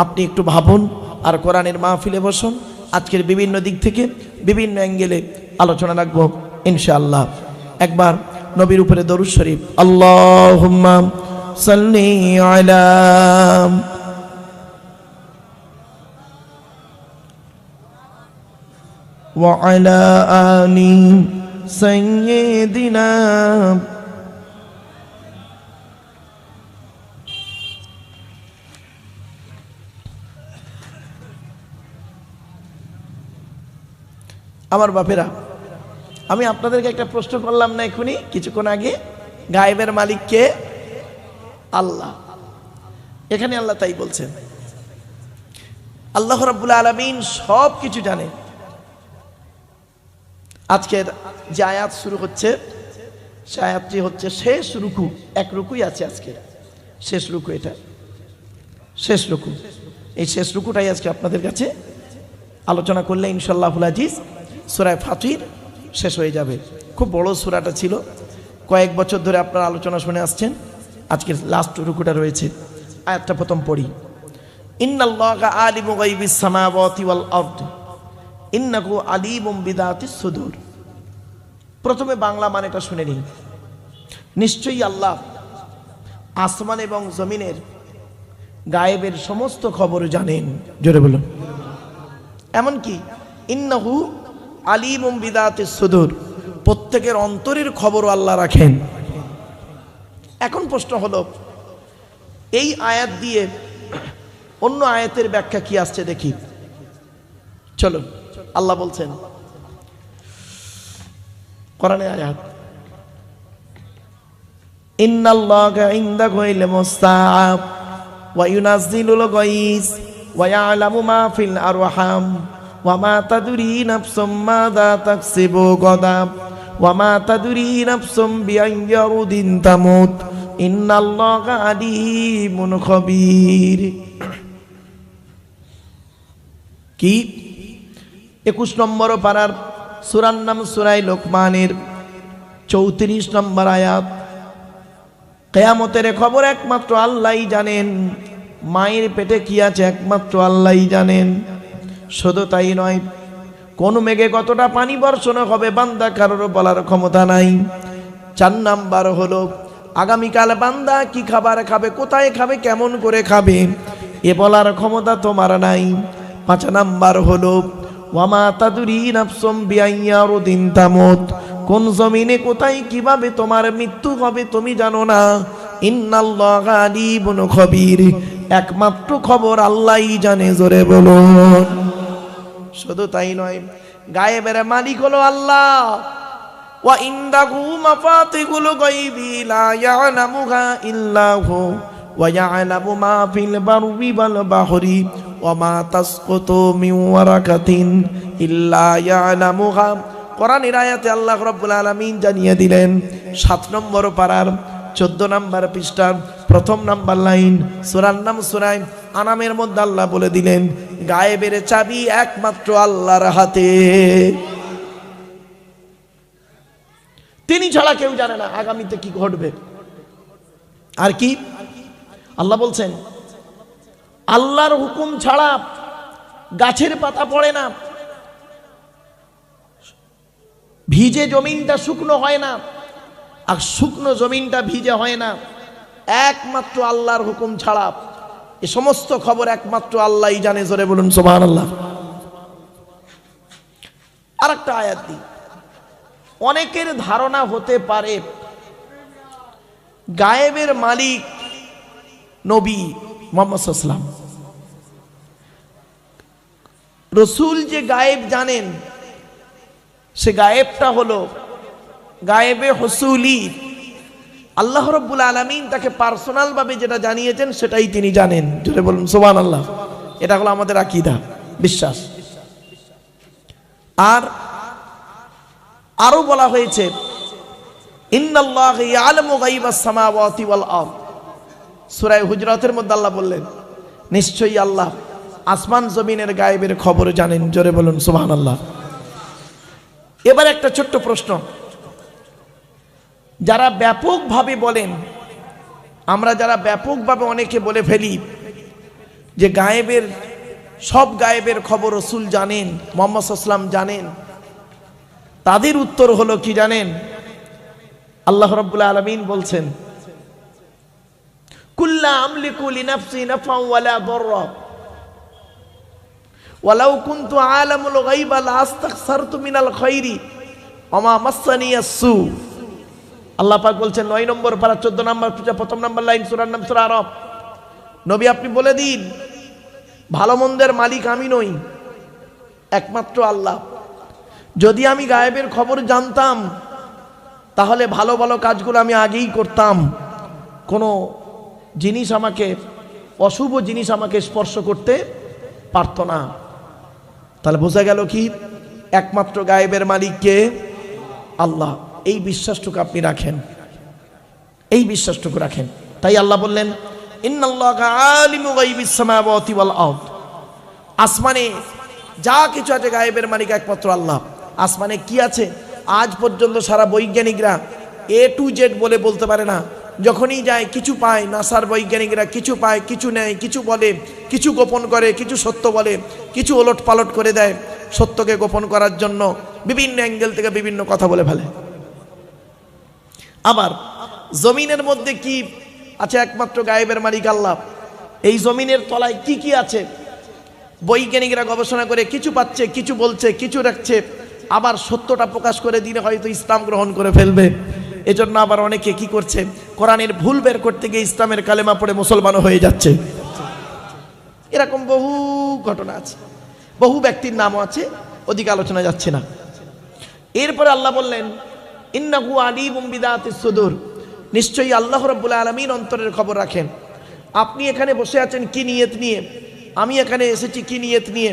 A: আপনি একটু ভাবুন আর কোরআনের মাহফিলে বসুন। আজকের বিভিন্ন দিক থেকে বিভিন্ন অ্যাঙ্গেলে আলোচনা রাখবো ইনশাআল্লাহ। একবার নবীর উপরে দরুদ শরীফ, আল্লাহুম্মা সাল্লি আলা ওয়া আলা আলি সাইয়্যিদিনা। আমার বাপেরা, আমি আপনাদেরকে একটা প্রশ্ন করলাম না এখনই কিছুক্ষণ আগে, গায়েবের মালিক কে? আল্লাহ। এখানে আল্লাহ তাই বলছেন। আল্লাহ রাব্বুল আলামিন সব কিছু জানেন। আজকের যে আয়াত শুরু হচ্ছে সে আয়াতটি হচ্ছে শেষ রুকু। এক রুকুই আছে আজকে, শেষ রুকু। এটা শেষ রুকু। এই শেষ রুকুটাই আজকে আপনাদের কাছে আলোচনা করলে ইনশাআল্লাহুল আজিজ সূরা ফাতির শেষ হয়ে যাবে। খুব বড় সূরাটা ছিল, কয়েক বছর ধরে আপনারা আলোচনা শুনে আসছেন। আজকের লাস্ট রুকুটা রয়েছে। আয়াতটা প্রথম পড়ি, ইন্নাল্লাহা আলিমু গায়বিস সামাওয়াতি ওয়াল আরদ ইন্নাহু আলিমুম বিযাতিস সুদূর। প্রথমে বাংলা মানেটা শুনে নিন। নিশ্চয়ই আল্লাহ আসমান এবং জমিনের গায়েবের সমস্ত খবর জানেন। জোরে বলুন। এমনকি ইন্নাহু আলিমুম বিযাতিস সুদূর, প্রত্যেকের অন্তরের খবরও আল্লাহ রাখেন। এখন প্রশ্ন হলো এই আয়াত দিয়ে অন্য আয়াতের ব্যাখ্যা কি আসছে দেখি। চলো, আল্লাহ বলছেন কোরআনে আয়াত, ইন্নাল্লাহা ইনদাহু ইলমুস সাআ ওয়া ইউনাজ্জিলুল গায়স ওয়া ইয়ালামু মা ফিল আরহাম ওয়া মা তাদরি নাফসুম মাযা তাকসিবু গাদা ওয়া মা তাদরি নাফসুম বিআইয়ি আরদিন তামুত ইন্নাল্লাহা আলিমুন খবীর। কি 21 নম্বর পারার সূরার নাম সূরা লোকমানের 34 নম্বর আয়াত। কিয়ামতের খবর একমাত্র আল্লাহই জানেন, মায়ের পেটে কি আছে একমাত্র আল্লাহই জানেন। শুধু তাই নয়, কোন মেঘে কতটা পানি বর্ষণ হবে বান্দা কারোর বলার ক্ষমতা নাই। 4 নাম্বার হলো আগামীকাল বান্দা কি খাবার খাবে, কোথায় খাবে, কেমন করে খাবে, এ বলার ক্ষমতা তোমার নাই। 5 নাম্বার হলো ওয়ামা তাদরি নাফসুম বিআইয়ারুদিন তামুত, কোন জমিনে কোথায় কিভাবে তোমার মৃত্যু হবে তুমি জানো না। ইন্নাল্লাহা আলিমুন খবীর, একমাত্র খবর আল্লাহই জানে। জোরে বলুন। শুধু তাই নয়, গায়েবের মালিক হলো আল্লাহ। ওয়া ইনদাহু মাফাতিহুল গায়বি লা ইয়ালামুহা ইল্লা হু ওয়া ইয়ালামু মা ফিল বাররি ওয়াল বাহরি ওয়া মা তাসকুতু মিন ওয়ারাকাতিন ইল্লা ইয়ালামুহা। কোরআনের আয়াতে আল্লাহ রাব্বুল আলামিন জানিয়ে দিলেন 7 নম্বর পারার 14 নম্বর পৃষ্ঠার 1 নম্বর লাইন, সূরার নাম সূরা আনামের মধ্যে আল্লাহ বলে দিলেন গায়েবের চাবি একমাত্র আল্লাহর হাতে। তিনি ছাড়া কেউ জানে না আগামীতে কি ঘটবে। আর কি আল্লাহ বলছেন, আল্লাহর হুকুম ছাড়া গাছের পাতা পড়ে না, ভিজে জমিনটা শুকনো হয় না, আর শুকনো জমিনটা ভিজে হয় না, একমাত্র আল্লাহর হুকুম ছাড়া। এ সমস্ত খবর একমাত্র আল্লাহই জানে। জোরে বলুন সুবহানাল্লাহ। আর একটা আয়াত দিই, অনেকের ধারণা হতে পারে গায়েবের মালিক নবী মুহাম্মদ সাল্লাল্লাহু আলাইহি ওয়াসাল্লাম, রাসূল যে গায়েব জানেন সে গায়েবটা হলো গায়েবে হুসুলি। আল্লাহ রাব্বুল আলামিন তাকে পার্সোনাল ভাবে যেটা জানিয়েছেন সেটাই তিনি জানেন। জোরে বলুন সুবহানাল্লাহ। এটা হলো আমাদের আকীদা, বিশ্বাস। আর আরো বলা হয়েছে ইন্নাল্লাহা ইয়ালামু গায়বাস সামাওয়াতি ওয়াল আরদ। সূরা হুজরাতের মধ্যে আল্লাহ বললেন নিশ্চয়ই আল্লাহ আসমান জমিনের গায়েবের খবর জানেন। জোরে বলুন সুবহানাল্লাহ। এবার একটা ছোট্ট প্রশ্ন, যারা ব্যাপকভাবে বলেন, আমরা যারা ব্যাপকভাবে অনেকে বলে ফেলি যে গায়েবের সব গায়েবের খবর রাসূল জানেন, মুহাম্মদ সাল্লাল্লাহু আলাইহি ওয়াসাল্লাম জানেন, তাদের উত্তর হলো কি জানেন? আল্লাহ রাব্বুল আলামিন বলছেন কুল্লা আমলিকু লিনাফসি নাফআন ওয়ালা দাররা ওয়ালাউ কুনতু আলামুল গায়বা লাস্তাকসারতু মিনাল খায়রি ওয়া মা মাসসানিয়াস সু। আল্লাহ পাক বলছেন 9 নম্বর পারা 14 নম্বর 1 নম্বর লাইন, সূরার নাম সূরা আরাফ। নবী আপনি বলে দিন ভালো মন্দের মালিক আমি নই, একমাত্র আল্লাহ। যদি আমি গায়েবের খবর জানতাম তাহলে ভালো ভালো কাজগুলো আমি আগেই করতাম, কোনো জিনিস আমাকে অশুভ জিনিস আমাকে স্পর্শ করতে পারতো না। তাহলে বোঝা গেল কি একমাত্র গায়েবের মালিক কে? আল্লাহ। এই বিশ্বাসটুকু আপনি রাখেন, এই বিশ্বাসটুকু রাখেন। তাই আল্লাহ বললেন ইন্নাল্লাহা আলিমু গায়বিস সামাওয়াতি ওয়াল আরদ। আসমানে যা কিছু আছে গায়েবের মালিক একমাত্র আল্লাহ। আসমানে কি আছে আজ পর্যন্ত সারা বৈজ্ঞানিকরা A to Z বলে বলতে পারে না। যখনই যায় কিছু পায়, নাসার বৈজ্ঞানিকরা কিছু পায়, কিছু নেয়, কিছু বলে, কিছু গোপন করে, কিছু সত্য বলে, কিছু ওলট পালট করে দেয়। সত্যকে গোপন করার জন্য বিভিন্ন অ্যাঙ্গেল থেকে বিভিন্ন কথা বলে ফেলে। আবার জমিনের মধ্যে কি আছে একমাত্র গায়েবের মালিক আল্লাহ। এই জমিনের তলায় কি কি আছে বৈজ্ঞানিকরা গবেষণা করে কিছু পাচ্ছে, কিছু বলছে, কিছু রাখছে। আবার সত্যটা প্রকাশ করে দিলে হয়তো ইসলাম গ্রহণ করে ফেলবে। এজন্য আবার অনেকে কি করছে, কোরআনের ভুল বের করতে গিয়ে ইসলামের কালেমা পড়ে মুসলমানও হয়ে যাচ্ছে। এরকম বহু ঘটনা আছে, বহু ব্যক্তির নামও আছে, ওদিকে আলোচনা যাচ্ছে না। এরপরে আল্লাহ বললেন ইন্নাহু আলিমুম বিদাতিস সুদূর। নিশ্চয়ই আল্লাহ রাব্বুল আলামিন অন্তরের খবর রাখেন। আপনি এখানে বসে আছেন কি নিয়ত নিয়ে, আমি এখানে এসেছি কি নিয়ত নিয়ে,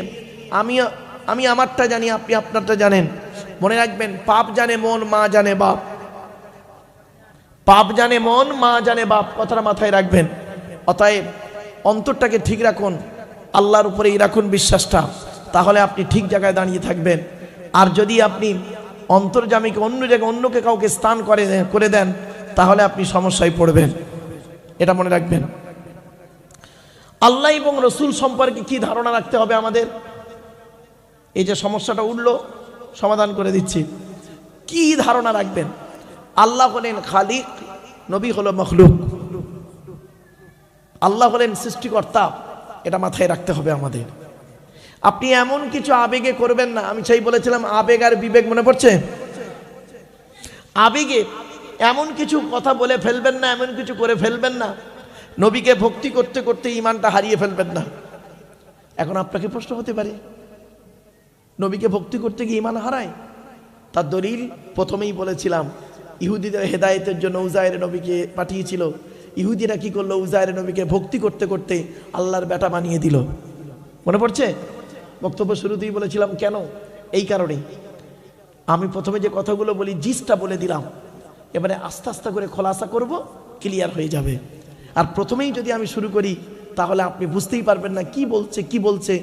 A: আমি আমারটা জানি, আপনি আপনারটা জানেন। মনে রাখবেন পাপ জানে মন, মা জানে বাপ। পাপ জানে মন, মা জানে বাপ, কথাটা মাথায় রাখবেন। অতএব অন্তরটাকে ঠিক রাখুন, আল্লাহর উপরেই রাখুন বিশ্বাসটা, তাহলে আপনি ঠিক জায়গায় দাঁড়িয়ে থাকবেন। আর যদি আপনি অন্তর্যামীকে অন্য জায়গায় অন্যকে কাউকে স্থান করে দেন তাহলে আপনি সমস্যায় পড়বেন, এটা মনে রাখবেন। আল্লাহ এবং রসুল সম্পর্কে কি ধারণা রাখতে হবে আমাদের? এই যে সমস্যাটা উঠলো সমাধান করে দিচ্ছি। কি ধারণা রাখবেন? আল্লাহ হলেন খালিক, নবী হলো মখলুক। আল্লাহ হলেন সৃষ্টিকর্তা, এটা মাথায় রাখতে হবে আমাদের। আপনি এমন কিছু আবেগে করবেন না, আমি সেই বলেছিলাম আবেগ আর বিবেক, মনে পড়ছে? আবেগে এমন কিছু কথা বলে ফেলবেন না, এমন কিছু করে ফেলবেন না, নবীকে ভক্তি করতে করতে ইমানটা হারিয়ে ফেলবেন না। এখন আপনাকে প্রশ্ন হতে পারে, নবীকে ভক্তি করতে গিয়ে ইমান হারায়? তার দলিল প্রথমেই বলেছিলাম, ইহুদিদের হেদায়েতের জন্য উজায়ের নবীকে পাঠিয়েছিল। ইহুদিরা কি করলো? উজায়ের নবীকে ভক্তি করতে করতে আল্লাহর বেটা বানিয়ে দিল। মনে পড়ছে? বক্তব্য শুরুতেই বলেছিলাম কেন, এই কারণেই। আমি প্রথমে যে কথাগুলো বলি জিসটা বলে দিলাম, এবারে আস্তে আস্তে করে খোলাসা করব, ক্লিয়ার হয়ে যাবে। আর প্রথমেই যদি আমি শুরু করি তাহলে আপনি বুঝতেই পারবেন না কি বলছে,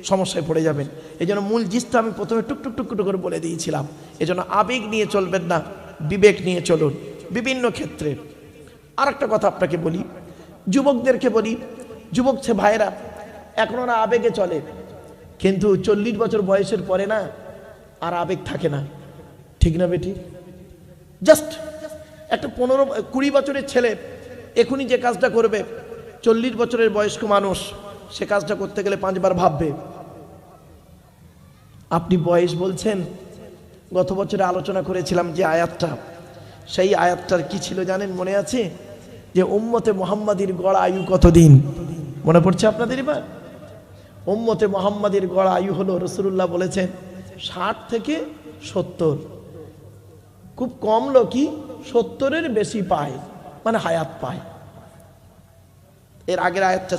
A: সমস্যায় পড়ে যাবেন। এই জন্য মূল জিসটা আমি প্রথমে টুকটুক টুকটুক করে বলে দিয়েছিলাম। এই জন্য আবেগ নিয়ে চলবেন না, বিবেক নিয়ে চলুন বিভিন্ন ক্ষেত্রে। আর একটা কথা আপনাকে বলি, যুবকদেরকে বলি, যুবক সে ভাইয়েরা এখন ওরা আবেগে চলে, কিন্তু 40 বছর বয়সের পরে না আর আবেগ থাকে না, ঠিক না বেটি? জাস্ট একটা 15-20 বছরের ছেলে এখনই যে কাজটা করবে, 40 বছরের বয়স্ক মানুষ সে কাজটা করতে গেলে 5 বার ভাববে। আপনি বয়স বলছেন, গত বছরে আলোচনা করেছিলাম যে আয়াতটা, সেই আয়াতটার কি ছিল জানেন? মনে আছে যে উম্মতে মুহাম্মাদির গড় আয়ু কতদিন? মনে পড়ছে আপনাদের? এবার উম্মতে মুহাম্মাদির গড় আয়ু হলো, রাসূলুল্লাহ বলেছেন 60 থেকে 70। খুব কম লোকই 70-এর বেশি পায়, মানে হায়াত পায়। এর আগের আয়াতটা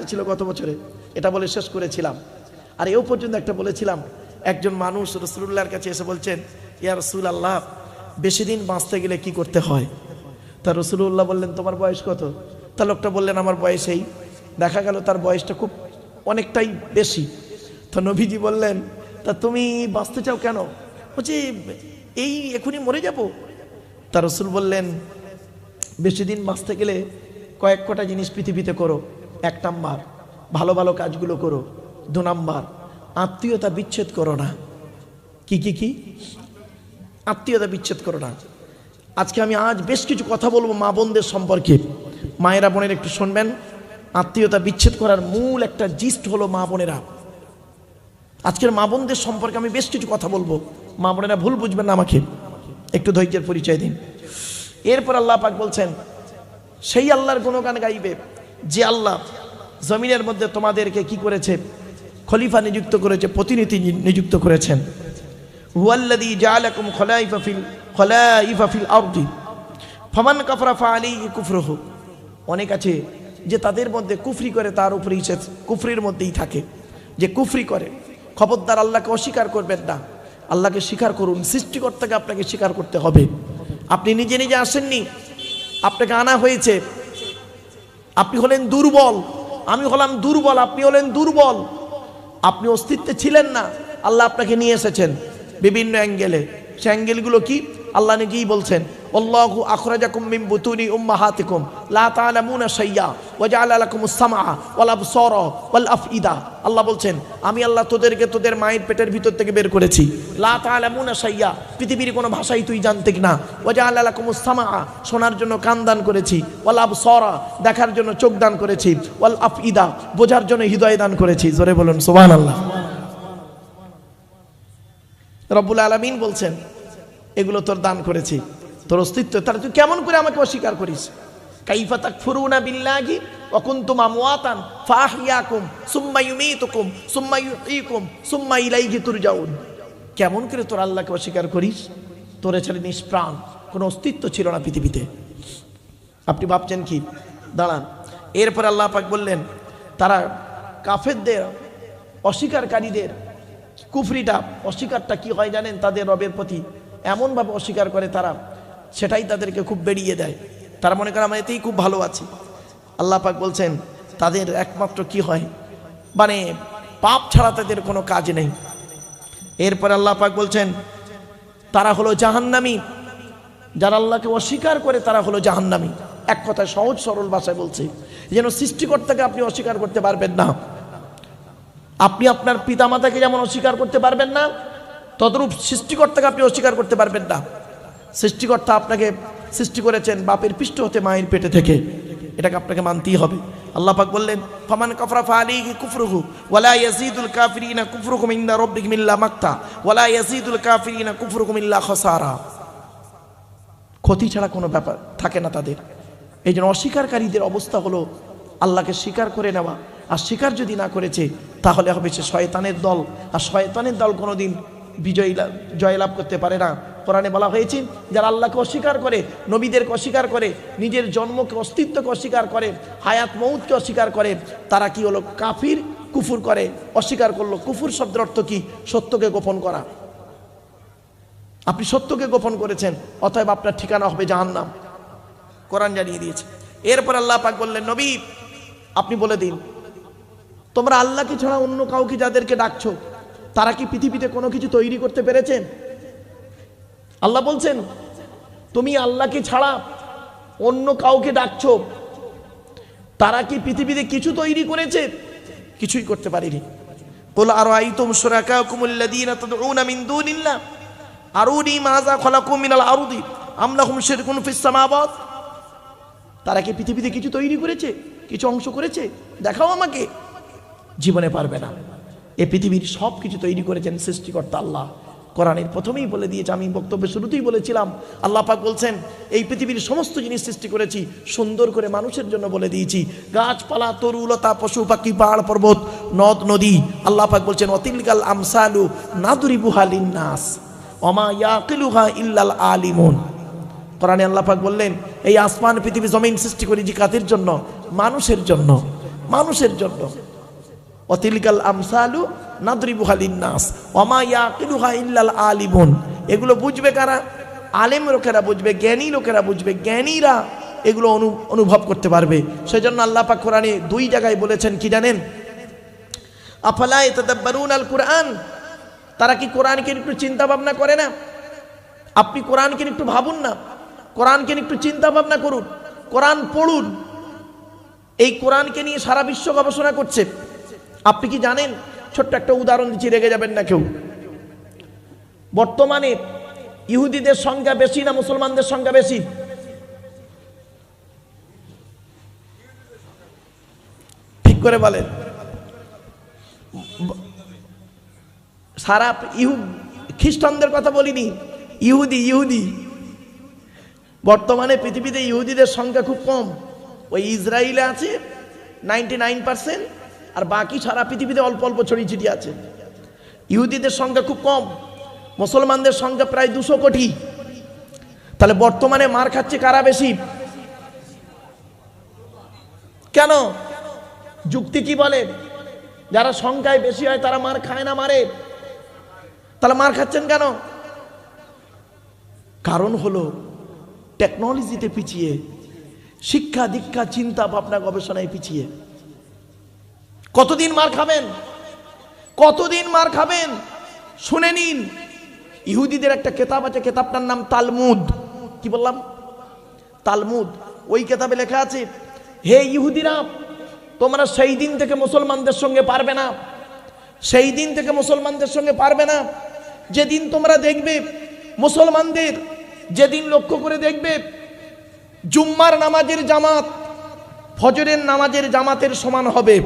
A: ছিল গত বছরে, এটা বলে শেষ করেছিলাম। আর এও পর্যন্ত একটা বলেছিলাম, একজন মানুষ রাসূলুল্লাহর কাছে এসে বলছেন, ইয়া রাসূলুল্লাহ, বেশি দিন বাঁচতে গেলে কি করতে হয়? তা রাসূলুল্লাহ বললেন, তোমার বয়স কত? তা লোকটা বললেন, আমার বয়স এই। দেখা গেল তার বয়সটা খুব অনেকটাই বেশি। তো নবীজি বললেন, তা তুমি বাঁচতে চাও কেন? বলছে এই এখনই মরে যাব। তা রাসূল বললেন, বেশি দিন বাঁচতে গেলে কয়েক কটা জিনিস পৃথিবীতে করো। 1 নাম্বার, ভালো ভালো কাজগুলো করো। 2 নাম্বার, আত্মীয়তা বিচ্ছেদ করো না। কি আত্মীয়তা বিচ্ছেদ করো না। আজকে আমি বেশ কিছু কথা বলবো মা বোনদের সম্পর্কে। মায়েরা বোনের একটু শুনবেন। আত্মীয়তা বিচ্ছেদ করার মূল একটা জিস্ট হলো মা বোনেরা। আজকের মা বোনদের সম্পর্কে আমি বেশ কিছু কথা বলবো, মা বোনেরা ভুল বুঝবেন না, আমাকে একটু ধৈর্যের পরিচয় দিন। এরপর আল্লাহ পাক বলছেন, সেই আল্লাহর গুণগান গাইবে যে আল্লাহ জমিনের মধ্যে তোমাদেরকে কি করেছে? খলিফা নিযুক্ত করেছে, প্রতিনিধি নিযুক্ত করেছেন। হুয়াল্লাযী জাআলাকুম খলাইফা ফিল আরদি ফামান কাফারা ফাআলাইহি কুফরুহু। অনেক আছে যে তাদের মধ্যে কুফরি করে, তার উপরেই সে কুফরির মধ্যেই থাকে। যে কুফরি করে, খবরদার আল্লাহকে অস্বীকার করবেন না, আল্লাহকে স্বীকার করুন। সৃষ্টিকর্তাকে আপনাকে স্বীকার করতে হবে। আপনি নিজে নিজে আসেননি, আপনাকে আনা হয়েছে। আপনি হলেন দুর্বল, আমি হলাম দুর্বল, আপনি হলেন দুর্বল। আপনি অস্তিত্বে ছিলেন না, আল্লাহ আপনাকে নিয়ে এসেছেন বিভিন্ন অ্যাঙ্গেলে। সে অ্যাঙ্গেলগুলো কি? আল্লাহ নিজেই বলছেন, আল্লাহু আখরাজাকুম মিন বুতুনি উম্মাহাতিকুম লা তা'লামুনা শাইয়্যা ওয়া জাআলা লাকুমুস সামআ ওয়াল আবসারা ওয়াল আফইদা। আল্লাহ বলছেন, আমি আল্লাহ তোদেরকে তোদের মায়ের পেটের ভিতর থেকে বের করেছি। লা তা'লামুনা শাইয়্যা, পৃথিবীর কোনো ভাষাই তুই জানতে না। ওয়া জাআলা লাকুমুস সামআ, শোনার জন্য কান দান করেছি। ওয়াল আবসারা, দেখার জন্য চোখ দান করেছি। ওয়াল আফইদা, বোঝার জন্য হৃদয় দান করেছি। জোরে বলুন সুবহানাল্লাহ। রব্বুল আলামিন বলছেন, এগুলো তোর দান করেছি, তোর অস্তিত্ব, তাহলে তুই কেমন করে আমাকে অস্বীকার করিস? কাইফা তাকফুরুনা বিল্লাহি ওয়া কুনতুম আমওয়াতান ফাআহইয়াকুম সুম্মা ইউমীতুকুম সুম্মা ইউহয়ীকুম সুম্মা ইলাইহি তুরজাউন। কেমন করে তোর আল্লাহকে অস্বীকার করিস? তোর ছেলে নিষ্প্রাণ, কোনো অস্তিত্ব ছিল না পৃথিবীতে। আপনি ভাবছেন কি? দাঁড়ান। এরপর আল্লাহ পাক বললেন, তারা কাফেরদের, অস্বীকারীদের কুফরিটা, অস্বীকারটা কি হয় জানেন? তাদের রবের প্রতি এমনভাবে অস্বীকার করে তারা, সেটাই তাদেরকে খুব বেরিয়ে দেয়। তারা মনে করে আমরা এতেই খুব ভালো আছি। আল্লাহ পাক বলছেন, তাদের একমাত্র কি হয়, মানে পাপ ছাড়া তাদের কোনো কাজ নেই। এরপর আল্লাহ পাক বলছেন তারা হলো জাহান্নামী, যারা আল্লাহকে অস্বীকার করে তারা হলো জাহান্নামী। এক কথায় সহজ সরল ভাষায় বলছে, যেন সৃষ্টিকর্তাকে আপনি অস্বীকার করতে পারবেন না। আপনি আপনার পিতামাতাকে যেমন অস্বীকার করতে পারবেন না, তদ্রূপ সৃষ্টিকর্তাকে আপনি অস্বীকার করতে পারবেন না। সৃষ্টিকর্তা আপনাকে সৃষ্টি করেছেন বাপের পৃষ্ঠ হতে, মায়ের পেটে থেকে, এটাকে আপনাকে মানতেই হবে। আল্লাহ পাক বললেন ফামান কাফারা ফাআলাইহি কুফরুহু ওয়ালা ইয়াজিদুল কাফিরিনা কুফরুহুম ইনদা রাব্বিহিম ইল্লা মাক্তা ওয়ালা ইয়াজিদুল কাফিরিনা কুফরুহুম ইল্লা খাসারা। ক্ষতি ছাড়া কোনো ব্যাপার থাকে না তাদের। এই জন্য অস্বীকারকারীদের অবস্থা হলো আল্লাহকে স্বীকার করে নেওয়া, আর স্বীকার যদি না করেছে তাহলে হবে সে শয়তানের দল, আর শয়তানের দল কোনোদিন জয়লাভ করতে পারে না। কোরআনে বলা হয়েছে যারা আল্লাহকে অস্বীকার করে, নবীদেরকে অস্বীকার করে, নিজের জন্মকে অস্তিত্বকে অস্বীকার করে, হায়াত মৌতকে অস্বীকার করে, তারা কি হলো কাফির, কুফুর করে, অস্বীকার করলো। কুফুর শব্দের অর্থ কি? সত্যকে গোপন করা। আপনি সত্যকে গোপন করেছেন, অতএব আপনার ঠিকানা হবে জাহান্নাম, কোরআন জানিয়ে দিয়েছে। এরপর আল্লাহ পাক বললেন নবী আপনি বলে দিন তোমরা আল্লাহকে ছাড়া অন্য কাউকে যাদেরকে ডাকছো তারা কি পৃথিবীতে কোনো কিছু তৈরি করতে পেরেছেন? আল্লাহ বলছেন তুমি আল্লাহকে ছাড়া অন্য কাউকে ডাকছো, তারা কি পৃথিবীতে কিছু তৈরি করেছে? কিছুই করতে পারেনি। কুল আরাআইতুম শুরাকাকুমুল্লাযীনা তাদউনা মিন দুনিল্লাহ আরুনি মাযা খালাকু মিনাল আরদি আম লাহুম শিরকুন ফিস সামাওয়াত। তারা কি পৃথিবীতে কিছু তৈরি করেছে, কিছু অংশ করেছে? দেখাও আমাকে। জীবনে পারবে না। এই পৃথিবীর সব কিছু তৈরি করেছেন সৃষ্টিকর্তা আল্লাহ। কোরআনের প্রথমেই বলে দিয়েছে, আমি বক্তব্যের শুরুতেই বলেছিলাম, আল্লাহ পাক বলছেন এই পৃথিবীর সমস্ত জিনিস সৃষ্টি করেছি সুন্দর করে মানুষের জন্য বলে দিয়েছি। গাছপালা, তরুলতা, পশু পাখি, পাহাড় পর্বত, নদ নদী। আল্লাহ পাক বলছেন অতিলকাল আমসালু নাদরিবুহা লিন্নাস ওমা ইয়াকিলুহা ইল্লাল আলিমুন। কোরআনে আল্লাহ পাক বললেন এই আসমান পৃথিবী জমিন সৃষ্টি করেছি কাদের জন্য? মানুষের জন্য, মানুষের জন্য। অতিলকাল আমসালু নাদরিবুহা লিন্নাস ওমা ইয়াকিলুহা ইল্লাল আলিমুন। এগুলো বুঝবে কারা? আলেম লোকেরা বুঝবে, জ্ঞানী লোকেরা বুঝবে, জ্ঞানীরা এগুলো অনুভব করতে পারবে। সেজন্য আল্লাহ পাক কোরআনে দুই জায়গায় বলেছেন কি জানেন? আফালা ইয়াতাদাব্বারুনাল কুরআন। তারা কি কোরআনকে একটু চিন্তা ভাবনা করে না? আপনি কোরআনকে একটু ভাবুন না, কোরআনকে একটু চিন্তা ভাবনা করুন, কোরআন পড়ুন। এই কোরআনকে নিয়ে সারা বিশ্ব গবেষণা করছে। আপনি কি জানেন? ছোট্ট একটা উদাহরণ দিচ্ছি, রেগে যাবেন না কেউ। বর্তমানে ইহুদিদের সংখ্যা বেশি না মুসলমানদের সংখ্যা বেশি? ঠিক করে বলেন। সারা খ্রিস্টানদের কথা বলিনি, ইহুদি। বর্তমানে পৃথিবীতে ইহুদিদের সংখ্যা খুব কম। ওই ইসরায়েলে আছে 99%, আর বাকি সারা পৃথিবীতে অল্প অল্প ছড়িয়ে ছিটিয়ে আছে। ইহুদিদের সংখ্যা খুব কম, মুসলমানদের সংখ্যা প্রায় 200 কোটি। তাহলে বর্তমানে মার খাচ্ছে কারা বেশি? কেন? যুক্তি কি বলে? যারা সংখ্যায় বেশি হয় তারা মার খায় না, মারে। তাহলে মার খাচ্ছেন কেন? কারণ হলো টেকনোলজিতে পিছিয়ে, শিক্ষা দীক্ষা চিন্তা ভাবনা গবেষণায় পিছিয়ে। কতদিন মার খাবেন? কতদিন মার খাবেন? শুনে নিন, ইহুদিদের একটা কেতাব আছে, কেতাবটার নাম তালমুদ। কি বললাম? তালমুদ। ওই কেতাবে লেখা আছে, হে ইহুদিরা, তোমরা সেই দিন থেকে মুসলমানদের সঙ্গে পারবে না, সেই দিন থেকে মুসলমানদের সঙ্গে পারবে না যেদিন তোমরা দেখবে মুসলমানদের, যেদিন লক্ষ্য করে দেখবে জুম্মার নামাজের জামাত ফজরের নামাজের জামাতের সমান হবে।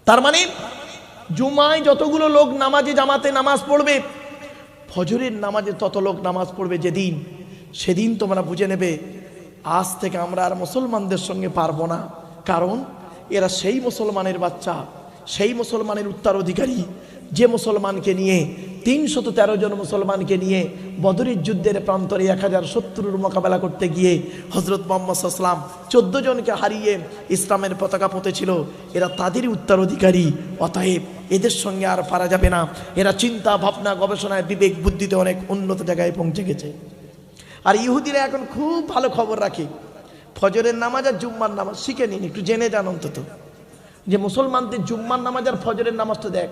A: তার মানে জুমায় যতগুলো লোক নামাজে জামাতে নামাজ পড়বে, ফজরের নামাজে তত লোক নামাজ পড়বে যেদিন, সেদিন তোমরা বুঝে নেবে আজ থেকে আমরা আর মুসলমানদের সঙ্গে পারবো না। কারণ এরা সেই মুসলমানের বাচ্চা, সেই মুসলমানের উত্তরাধিকারী যে মুসলমানকে নিয়ে 313 জন মুসলমানকে নিয়ে বদরের যুদ্ধের প্রান্তরে 1000 শত্রুর মোকাবেলা করতে গিয়ে হযরত মুহাম্মদ সাল্লাল্লাহু আলাইহি ওয়াসাল্লাম 14 জনকে হারিয়ে ইসলামের পতাকা পুঁতেছিল। এরা তাদেরই উত্তরাধিকারী, অতএব এদের সঙ্গে আর পারা যাবে না। এরা চিন্তা ভাবনা গবেষণায় বিবেক বুদ্ধিতে অনেক উন্নত জায়গায় পৌঁছে গেছে। আর ইহুদিরা এখন খুব ভালো খবর রাখে, ফজরের নামাজ আর জুম্মার নামাজ শিখে নিন, একটু জেনে যান অন্তত, যে মুসলমানদের জুম্মার নামাজ আর ফজরের নামাজটা দেখ।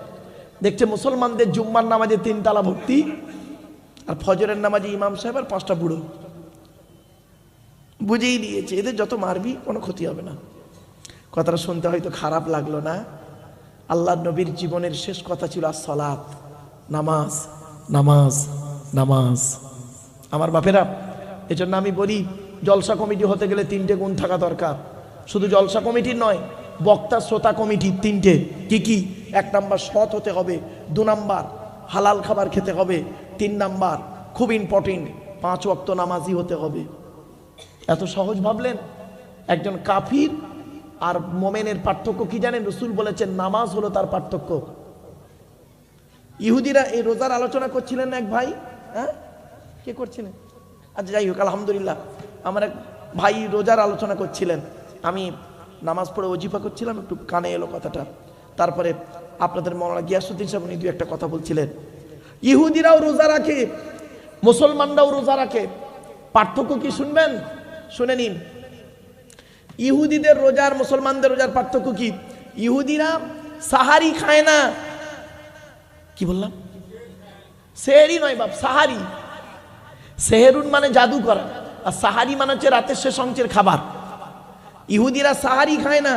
A: দেখছে মুসলমানদের জুম্মার নামাজে 3 তালা ভর্তি, আর ফজরের নামাজে ইমাম সাহেব আর 5টা বুড়ো। বুঝেই দিয়েছে এদের যত মারবি কোনো ক্ষতি হবে না। কথাটা শুনতে হয়তো খারাপ লাগলো না, আল্লাহ নবীর জীবনের শেষ কথা ছিল আসসালাত, নামাজ নামাজ নামাজ। আমার বাপেরা, এজন্য আমি বলি জলসা কমিটি হতে গেলে 3টে গুণ থাকা দরকার। শুধু জলসা কমিটির নয়, বক্তা শ্রোতা কমিটি 3টে। কি কি? 1 নাম্বার সৎ হতে হবে, 2 নাম্বার হালাল খাবার খেতে হবে, 3 নাম্বার খুব ইম্পর্টেন্ট 5 ওয়াক্ত নামাজি হতে হবে। এত সহজ ভাবলেন? একজন কাফির আর মোমেনের পার্থক্য কি জানেন? রসুল বলেছেন নামাজ হলো তার পার্থক্য। ইহুদিরা এই রোজার আলোচনা করছিলেন এক ভাই, হ্যাঁ কে করছিলেন? আচ্ছা যাই হোক, আলহামদুলিল্লাহ আমার এক ভাই রোজার আলোচনা করছিলেন, আমি নামাজ পড়ে ওজিফা করছিলাম, একটু কানে এলো কথাটা। তারপরে আপনাদের মৌলানা গিয়াসউদ্দিন সাহেব উনি 2-1টা কথা বলছিলেন। ইহুদিরাও রোজা রাখে, মুসলমানরাও রোজা রাখে, পার্থক্য কি শুনবেন? শুনে নিন। ইহুদিদের রোজার মুসলমানদের রোজার পার্থক্য কি? ইহুদিরা সাহারি খায় না। কি বললাম? সেহরি নয় বাপ, সাহারি। সেহেরুন মানে জাদু করা, আর সাহারি মানে হচ্ছে রাতের শেষ অংশের খাবার। ইহুদিরা সাহারি খায় না,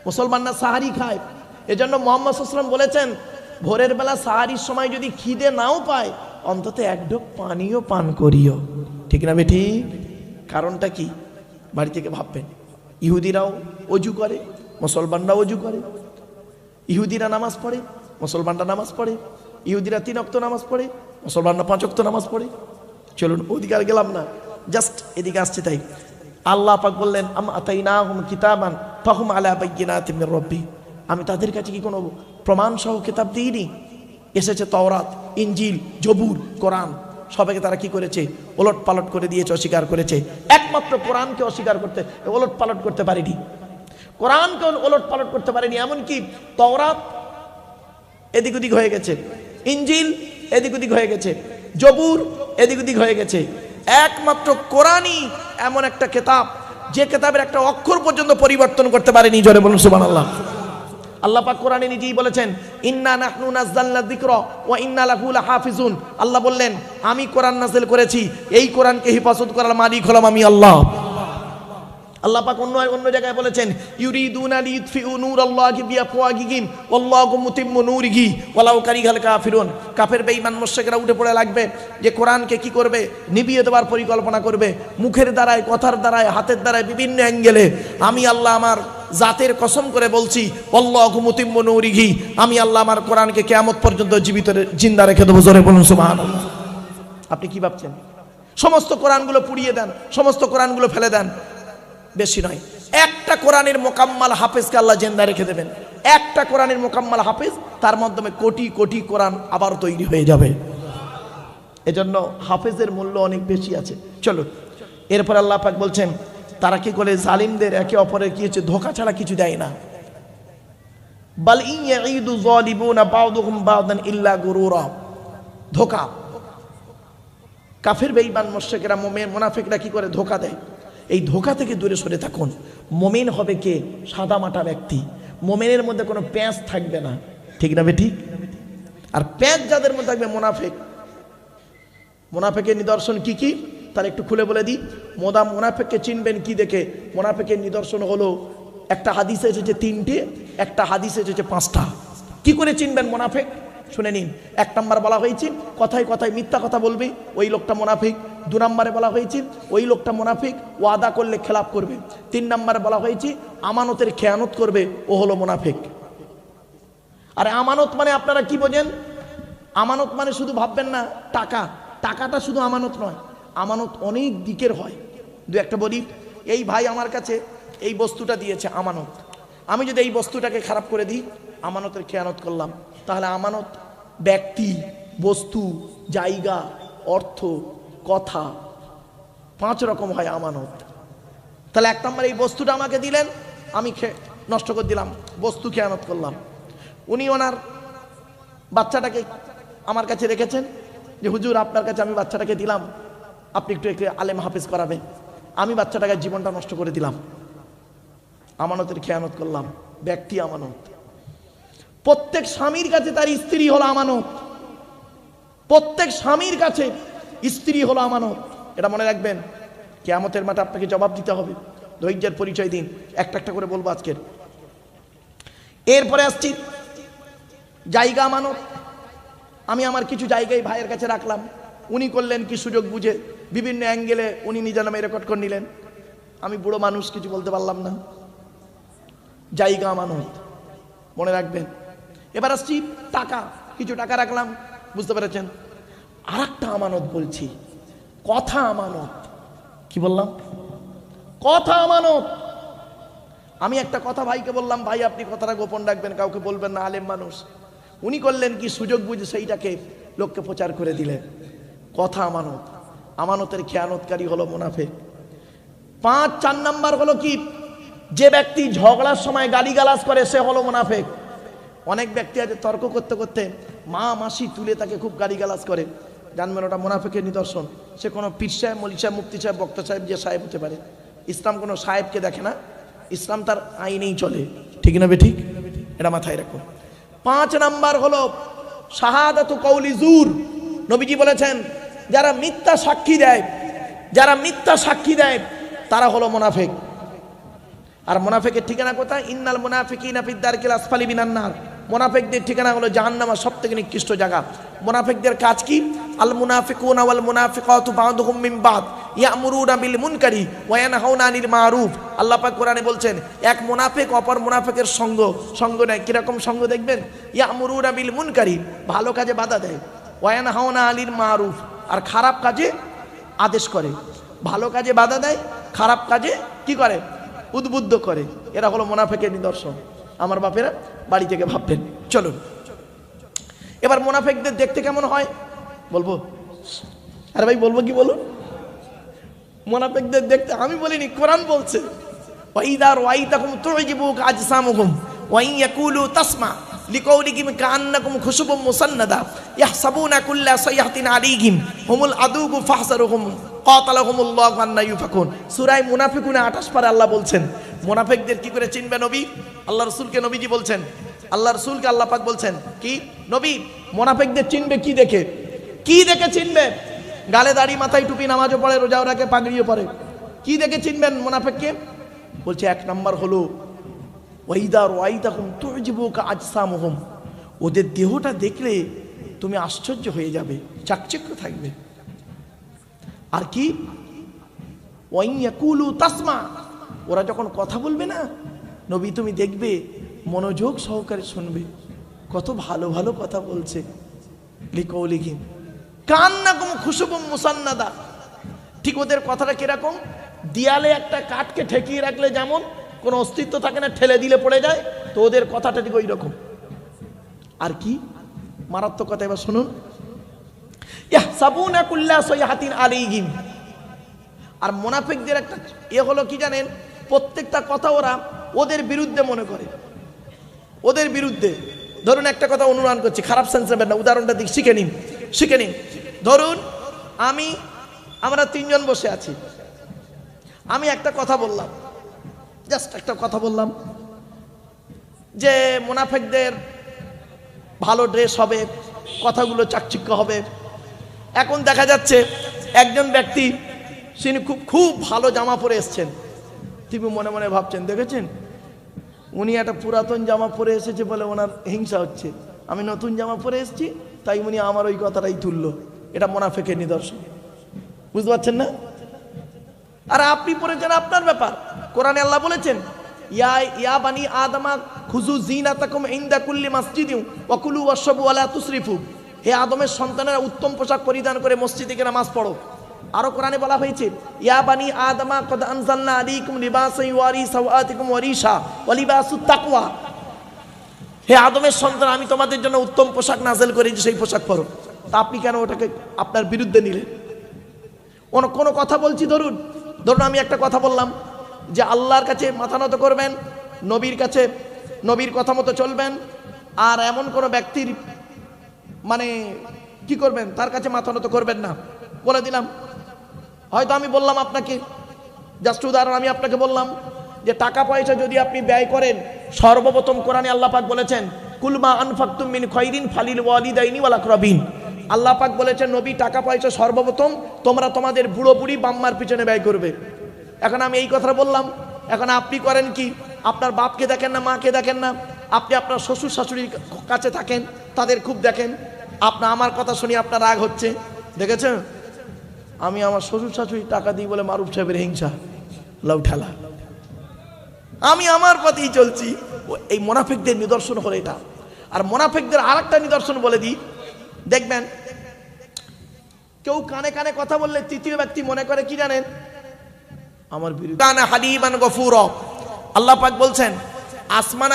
A: মুসলমানরা সাহারি খায়। এজন্য মুহাম্মদ সাল্লাল্লাহু আলাইহি ওয়াসাল্লাম বলেছেন ভোরের বেলা সাহারির সময় যদি খিদে নাও পায় অন্তত 1 ঢোক পানিও পান করিও। ঠিক না বেঠি? কারণটা কি? বাড়ি থেকে ভাববেন। ইহুদিরাও অজু করে, মুসলমানরাও অজু করে। ইহুদিরা নামাজ পড়ে, মুসলমানরা নামাজ পড়ে। ইহুদিরা 3 ওয়াক্ত নামাজ পড়ে, মুসলমানরা 5 ওয়াক্ত নামাজ পড়ে। চলুন ওদিকে আর গেলাম না, জাস্ট এদিকে আসছে। তাই আল্লাহ পাক বললেন আম আতাইনাহুম কিতাবান ফাহুম আলা বাইয়িনাতিম মির রাব্বি, আমি তাদের কাছে কি কোনো প্রমাণ সহ কিতাব দিইনি? এসেছে তাওরাত, ইনজিল, জবুর, কোরআন, সবাইকে তারা কি করেছে? ওলট পালট করে দিয়েছে, অস্বীকার করেছে। একমাত্র কোরআনকে অস্বীকার করতে, ওলট পালট করতে পারেনি। কোরআনকে ওলট পালট করতে পারেনি। এমনকি তাওরাত এদিক ওদিক হয়ে গেছে, ইনজিল এদিক ওদিক হয়ে গেছে, জবুর এদিক ওদিক হয়ে গেছে। একমাত্র কোরআনই এমন একটা কিতাব যে কিতাবের একটা অক্ষর পর্যন্ত পরিবর্তন করতে পারেনি। জোরে বলুন সুবহানাল্লাহ। আল্লাহ পাক কোরআনে নিজেই বলেছেন ইন্না নাহনু নাযালনা যিকরা ওয়া ইন্না লাহু লাহাফিজুন। আল্লাহ বললেন আমি কোরআন নাযিল করেছি, এই কোরআনকে হেফাজত করার মালিক হলাম আমি আল্লাহ। আল্লাহ পাক অন্য জায়গায় বলেছেন ইউরিদুনা লিইতফিউ নূরাল্লাহি বিআফওয়াহিহিম ওয়াল্লাহু মুতিম্মু নূরিহি ওয়ালাউ কারিহাল কাফিরুন। কাফের বেঈমান মুশরিকরা উঠে পড়ে লাগবে যে কোরআনকে কি করবে? নিভিয়ে দেওয়ার পরিকল্পনা করবে, মুখের দ্বারায়, কথার দ্বারায়, হাতের দ্বারায়, বিভিন্ন অ্যাঙ্গেলে। আমি আল্লাহ আমার জাতের কসম করে বলছি ওয়াল্লাহু মুতিম্মু নূরিহি, আমি আল্লাহ আমার কোরআনকে কিয়ামত পর্যন্ত জীবিত জিন্দা রেখে দেব। জোরে বলুন সুবহানাল্লাহ। আপনি কি ভাবছেন? সমস্ত কোরআনগুলো পুড়িয়ে দেন, সমস্ত কোরআনগুলো ফেলে দেন, বেশি নয়, একটা কোরআনের মোকাম্মাল হাফেজকে আল্লাহ জিন্দা রেখে দেবেন। একটা কোরআনের মোকাম্মাল হাফেজ, তার মাধ্যমে কোটি কোটি কোরআন আবার তৈরি হয়ে যাবে। এজন্য হাফেজের মূল্য অনেক বেশি আছে। চলো এরপর আল্লাহ পাক বলছেন তারা কি করে? জালিমদের একে অপরের কি হচ্ছে? ধোঁকা ছাড়া কিছু দেয় না। বাল ইন ইয়াঈদু যালিমুনা বা'দুহুম বা'দান ইল্লা গুরুরা। ধোঁকা। কাফের বেঈমান মুশরিকরা, মুমিন মুনাফিকরা কি করে? ধোঁকা দেয়। এই ধোঁকা থেকে দূরে সরে থাকুন। মুমিন হবে কে? সাদামাটা ব্যক্তি। মুমিনের মধ্যে কোনো প্যাঁচ থাকবে না। ঠিক না বেঠিক? আর প্যাঁচ যাদের মধ্যে থাকবে মুনাফিক। মুনাফিকের নিদর্শন কি কি তার একটু খুলে বলে দিই। মুনাফিককে চিনবেন কি দেখে? মুনাফিকের নিদর্শন হলো, একটা হাদিসে এসেছে 3টে, একটা হাদিসে এসেছে 5টা। কি করে চিনবেন মুনাফিক? শুনে নিন। 1 নম্বর বলা হয়েছে কথায় কথায় মিথ্যা কথা বলবে, ওই লোকটা মুনাফিক। 2 নম্বরে বলা হয়েছে ওই লোকটা মুনাফিক, ওয়াদা করলে খেলাপ করবে। 3 নম্বরে বলা হয়েছে আমানতের খেয়ানত করবে, ও হলো মুনাফিক। আর আমানত মানে আপনারা কি বোঝেন? আমানত মানে শুধু ভাববেন না টাকা, টাকাটা শুধু আমানত নয়, আমানত অনেক দিকের হয়। 2-1টা বলি। এই ভাই আমার কাছে এই বস্তুটা দিয়েছে আমানত, আমি যদি এই বস্তুটাকে খারাপ করে দিই, আমানতের খেয়ানত করলাম। তাহলে আমানত ব্যক্তি, বস্তু, জায়গা, অর্থ, কথা, 5 রকম হয় আমানত। তাহলে 1 নম্বর এই বস্তুটা আমাকে দিলেন, আমি নষ্ট করে দিলাম, বস্তু খেয়ানত করলাম। উনি ওনার বাচ্চাটাকে আমার কাছে রেখেছেন যে হুজুর আপনার কাছে আমি বাচ্চাটাকে দিলাম, আপনি একটু আলেম হাফেজ করাবেন। আমি বাচ্চাটাকে জীবনটা নষ্ট করে দিলাম, আমানতের খেয়ানত করলাম, ব্যক্তি আমানত। প্রত্যেক স্বামীর কাছে তার স্ত্রী হলো আমানত, প্রত্যেক স্বামীর কাছে স্ত্রী হলো আমানত। এটা মনে রাখবেন, কিয়ামতের মাঠে আপনাকে জবাব দিতে হবে। ধৈর্যের পরিচয় দিন, একটা একটা করে বলবো আজকের। এরপরে আসছি জায়গা আমানত। আমি আমার কিছু জায়গায় ভাইয়ের কাছে রাখলাম, উনি করলেন কি সুযোগ বুঝে বিভিন্ন অ্যাঙ্গেলে উনি নিজের নামে রেকর্ড করে নিলেন, আমি বুড়ো মানুষ কিছু বলতে পারলাম না। জায়গা আমানত, মনে রাখবেন। এবার আসছি টাকা, কিছু টাকা রাখলাম, বুঝতে পেরেছেন। আর একটা আমানত বলছি, কথা আমানত। কি বললাম? কথা আমানত। আমি একটা কথা ভাইকে বললাম, ভাই আপনি কথাটা গোপন রাখবেন, কাউকে বলবেন না, আলেম মানুষ। উনি করলেন কি সুযোগ বুঝে সেইটাকে লোককে প্রচার করে দিলেন। কথা আমানত, আমানতের খেয়ানতকারী হলো মুনাফিক। 4 নাম্বার হলো কি, যে ব্যক্তি ঝগড়ার সময় গালিগালাজ করে সে হলো মুনাফিক। অনেক ব্যক্তি আছে তর্ক করতে করতে মা মাসি তুলে তাকে খুব গালিগালাজ করে, জানবেন ওটা মুনাফিকের নিদর্শন। সে কোনো পীর সাহেব, মৌলভী সাহেব, মুফতি সাহেব, বক্তা সাহেব, যে সাহেব হতে পারে। ইসলাম কোনো সাহেবকে দেখে না, ইসলাম তার আইনেই চলে, ঠিক না বেঠিক? এটা মাথায় রাখো। 5 নাম্বার হলো শাহাদাতু কওলি জুর। নবীজি বলেছেন যারা মিথ্যা সাক্ষী দেয়, যারা মিথ্যা সাক্ষী দেয় তারা হলো মুনাফিক। আর মুনাফিকের ঠিকানা কোথায়? ইন্নাল মুনাফিকিনা ফিদ দারকিল আসফালি মিনান নার। মুনাফিকদের ঠিকানা হলো জাহান্নামের সবথেকে নিকৃষ্ট জায়গা। মুনাফিকদের কাজ কি? আল মুনাফিকুনা ওয়াল মুনাফিকাতু বা'দুহুম মিন বা'দ ইয়ামুরুনা বিল মুনকারি ওয়া ইয়ানহাউনা আনিল মারুফ। আল্লাহ পাক কোরআনে বলছেন, এক মুনাফিক অপর মুনাফিকের সঙ্গ নেয়। কিরকম সঙ্গ দেখবেন? ইয়ামুরুনা বিল মুনকারি, ভালো কাজে বাধা দেয়, ওয়া ইয়ানহাউনা আনিল মারুফ, আর খারাপ কাজে আদেশ করে। ভালো কাজে বাধা দেয়, খারাপ কাজে কি করে? উদ্বুদ্ধ করে। এরা হলো মুনাফিকের নিদর্শন। আমার বাপেরা বাড়ি থেকে ভাববেন। চলুন এবার মুনাফিকদের দেখতে কেমন হয় বলবো। আরে ভাই বলবো কি বলুন? মুনাফিকদের দেখতে আমি বলিনি, কোরআন বলছে, ওয়াইদা রাআইতাহুম তু'জিবুকা আজসামুহুম ওয়া ইন ইয়াকুলু তাসমা লিকাউলিহিম কাআন্নাকুম খুশুবুম মুসান্নাদা ইয়াহসাবুনা কুল্লা সাইহাতিন আলাইহিম হুমুল আদুবু ফাহসারুহুম কাতালাহুমুল্লাহু আন্না ইউফাকুন। সূরা মুনাফিকুনে 28 পারে আল্লাহ বলছেন মুনাফিকদের কি করে চিনবে নবী? আল্লাহ রাসূলকে নবীজি বলছেন, আল্লাহ রাসূলকে আল্লাহ পাক বলছেন কি, নবী মুনাফিকদের চিনবে কি দেখে? কি দেখে চিনবে? গালে দাড়ি, মাথায় টুপি, নামাজও পড়ে, রোজাও রাখে, পাগড়িও পরে। কি দেখে চিনবেন মুনাফিককে? বলছে 1 নাম্বার হলো ওয়াইদা রাআইতাহুম তু'জিবুকা আজসামুহুম, ওদের দেহটা দেখলে তুমি আশ্চর্য হয়ে যাবে, চাকচিক্য থাকবে। আর কি? ওয়া ইন ইয়াকুলু তাসমা, ওরা যখন কথা বলবে না নবী তুমি দেখবে মনোযোগ সহকারে শুনবে, কত ভালো ভালো কথা বলছে। লিকাউলিহিম কান্নাকুম খুশুবুম মুসান্নাদা, ঠিক ওদের কথাটা কিরকম? দেয়ালে একটা কাঠকে ঠেকিয়ে রাখলে যেমন কোনো অস্তিত্ব থাকে না, ঠেলে দিলে পড়ে যায়, তো ওদের কথাটা ঠিক ওই রকম। আর কি মারাত্মক কথা, এবার শুনুন। ইয়াহসাবুনা কুল্লা সাইহাতিন আলাইহিম, আর মুনাফিকদের একটা হলো কি জানেন? প্রত্যেকটা কথা ওরা ওদের বিরুদ্ধে মনে করে, ওদের বিরুদ্ধে। ধরুন একটা কথা অনুমান করছি, খারাপ সেন্স নেবেন না, উদাহরণটা দিক, শিখে নিন। ধরুন আমরা 3 জন বসে আছি, আমি একটা কথা বললাম, জাস্ট একটা কথা বললাম যে মুনাফিকদের ভালো ড্রেস হবে, কথাগুলো চাকচিক্য হবে। এখন দেখা যাচ্ছে একজন ব্যক্তি তিনি খুব ভালো জামা পরে এসছেন, তিনি মনে মনে ভাবছেন দেখেছেন উনি একটা পুরাতন জামা পরে এসেছে বলে ওনার হিংসা হচ্ছে, আমি নতুন জামা পরে এসেছি তাই উনি আমার ওই কথাটাই তুললো। এটা মুনাফিকের নিদর্শন, বুঝতে পারছেন না? আর আপনি পড়েছেন আপনার ব্যাপার। কোরআনে আল্লাহ বলেছেন ইয়া বানি আদমা খুযু যিনাতাকুম ইনদা কুল্লি মাসজিদিন ওয়া কুলু ওয়াশরাবু ওয়া লা তুসরিফু, হে আদমের সন্তানেরা উত্তম পোশাক পরিধান করে মসজিদে গিয়ে নামাজ পড়ো। আরো কোরআনে বলা হয়েছে ইয়া বানি আদমা কদ আনজালনা আলাইকুম লিবাসান ইউয়ারি সাওআতিকুম ওয়া রিশা ওয়া লিবাসুত তাকওয়া, হে আদমের সন্তান আমি তোমাদের জন্য উত্তম পোশাক নাযিল করেছি, সেই পোশাক পরো। তা আপনি কেন ওটাকে আপনার বিরুদ্ধে নিলেন? কোনো কথা বলছি, ধরুন আমি একটা কথা বললাম যে আল্লাহর কাছে মাথা নত করবেন, নবীর কাছে নবীর কথা মতো চলবেন, আর এমন কোনো ব্যক্তির মানে কি করবেন তার কাছে মাথা নত করবেন না, বলে দিলাম। হয়তো আমি বললাম আপনাকে, জাস্ট উদাহরণ, আমি আপনাকে বললাম যে টাকা পয়সা যদি আপনি ব্যয় করেন, সর্বপ্রথম কোরআনে আল্লাহ পাক বলেছেন কুল মা আনফাকতুম মিন খায়রিন ফালিল ওয়ালিদাইনি ওয়াল আকরাবিন। আল্লাহ পাক বলেছেন নবী টাকা পয়সা সর্বপ্রথম তোমরা তোমাদের বুড়ো বুড়ি বাম্মার পিছনে ব্যয় করবে। এখন আমি এই কথা বললাম, এখন আপনি করেন কি? আপনার বাপকে দেখেন না, মাকে দেখেন না? আপনি আপনার শ্বশুর শাশুড়ির কাছে থাকেন, তাদের খুব দেখেন। আমার কথা শুনি আপনার রাগ হচ্ছে, দেখেছেন? আমি আমার শ্বশুর শাশুড়ি টাকা দিই বলে মারুফ সাহেবের হিংসা, লাউ ঠেলা, আমি আমার পথেই চলছি। এই মুনাফিকদের নিদর্শন হলো এটা। আর মুনাফিকদের আরেকটা নিদর্শন বলে দিই, দেখবেন কেউ কানে কানে কথা বললে তৃতীয় ব্যক্তি মনে করে কি জানেন? আমার বিরুদ্ধে। কানা হালিমান গফুর। আল্লাহ পাক বলছেন আসমান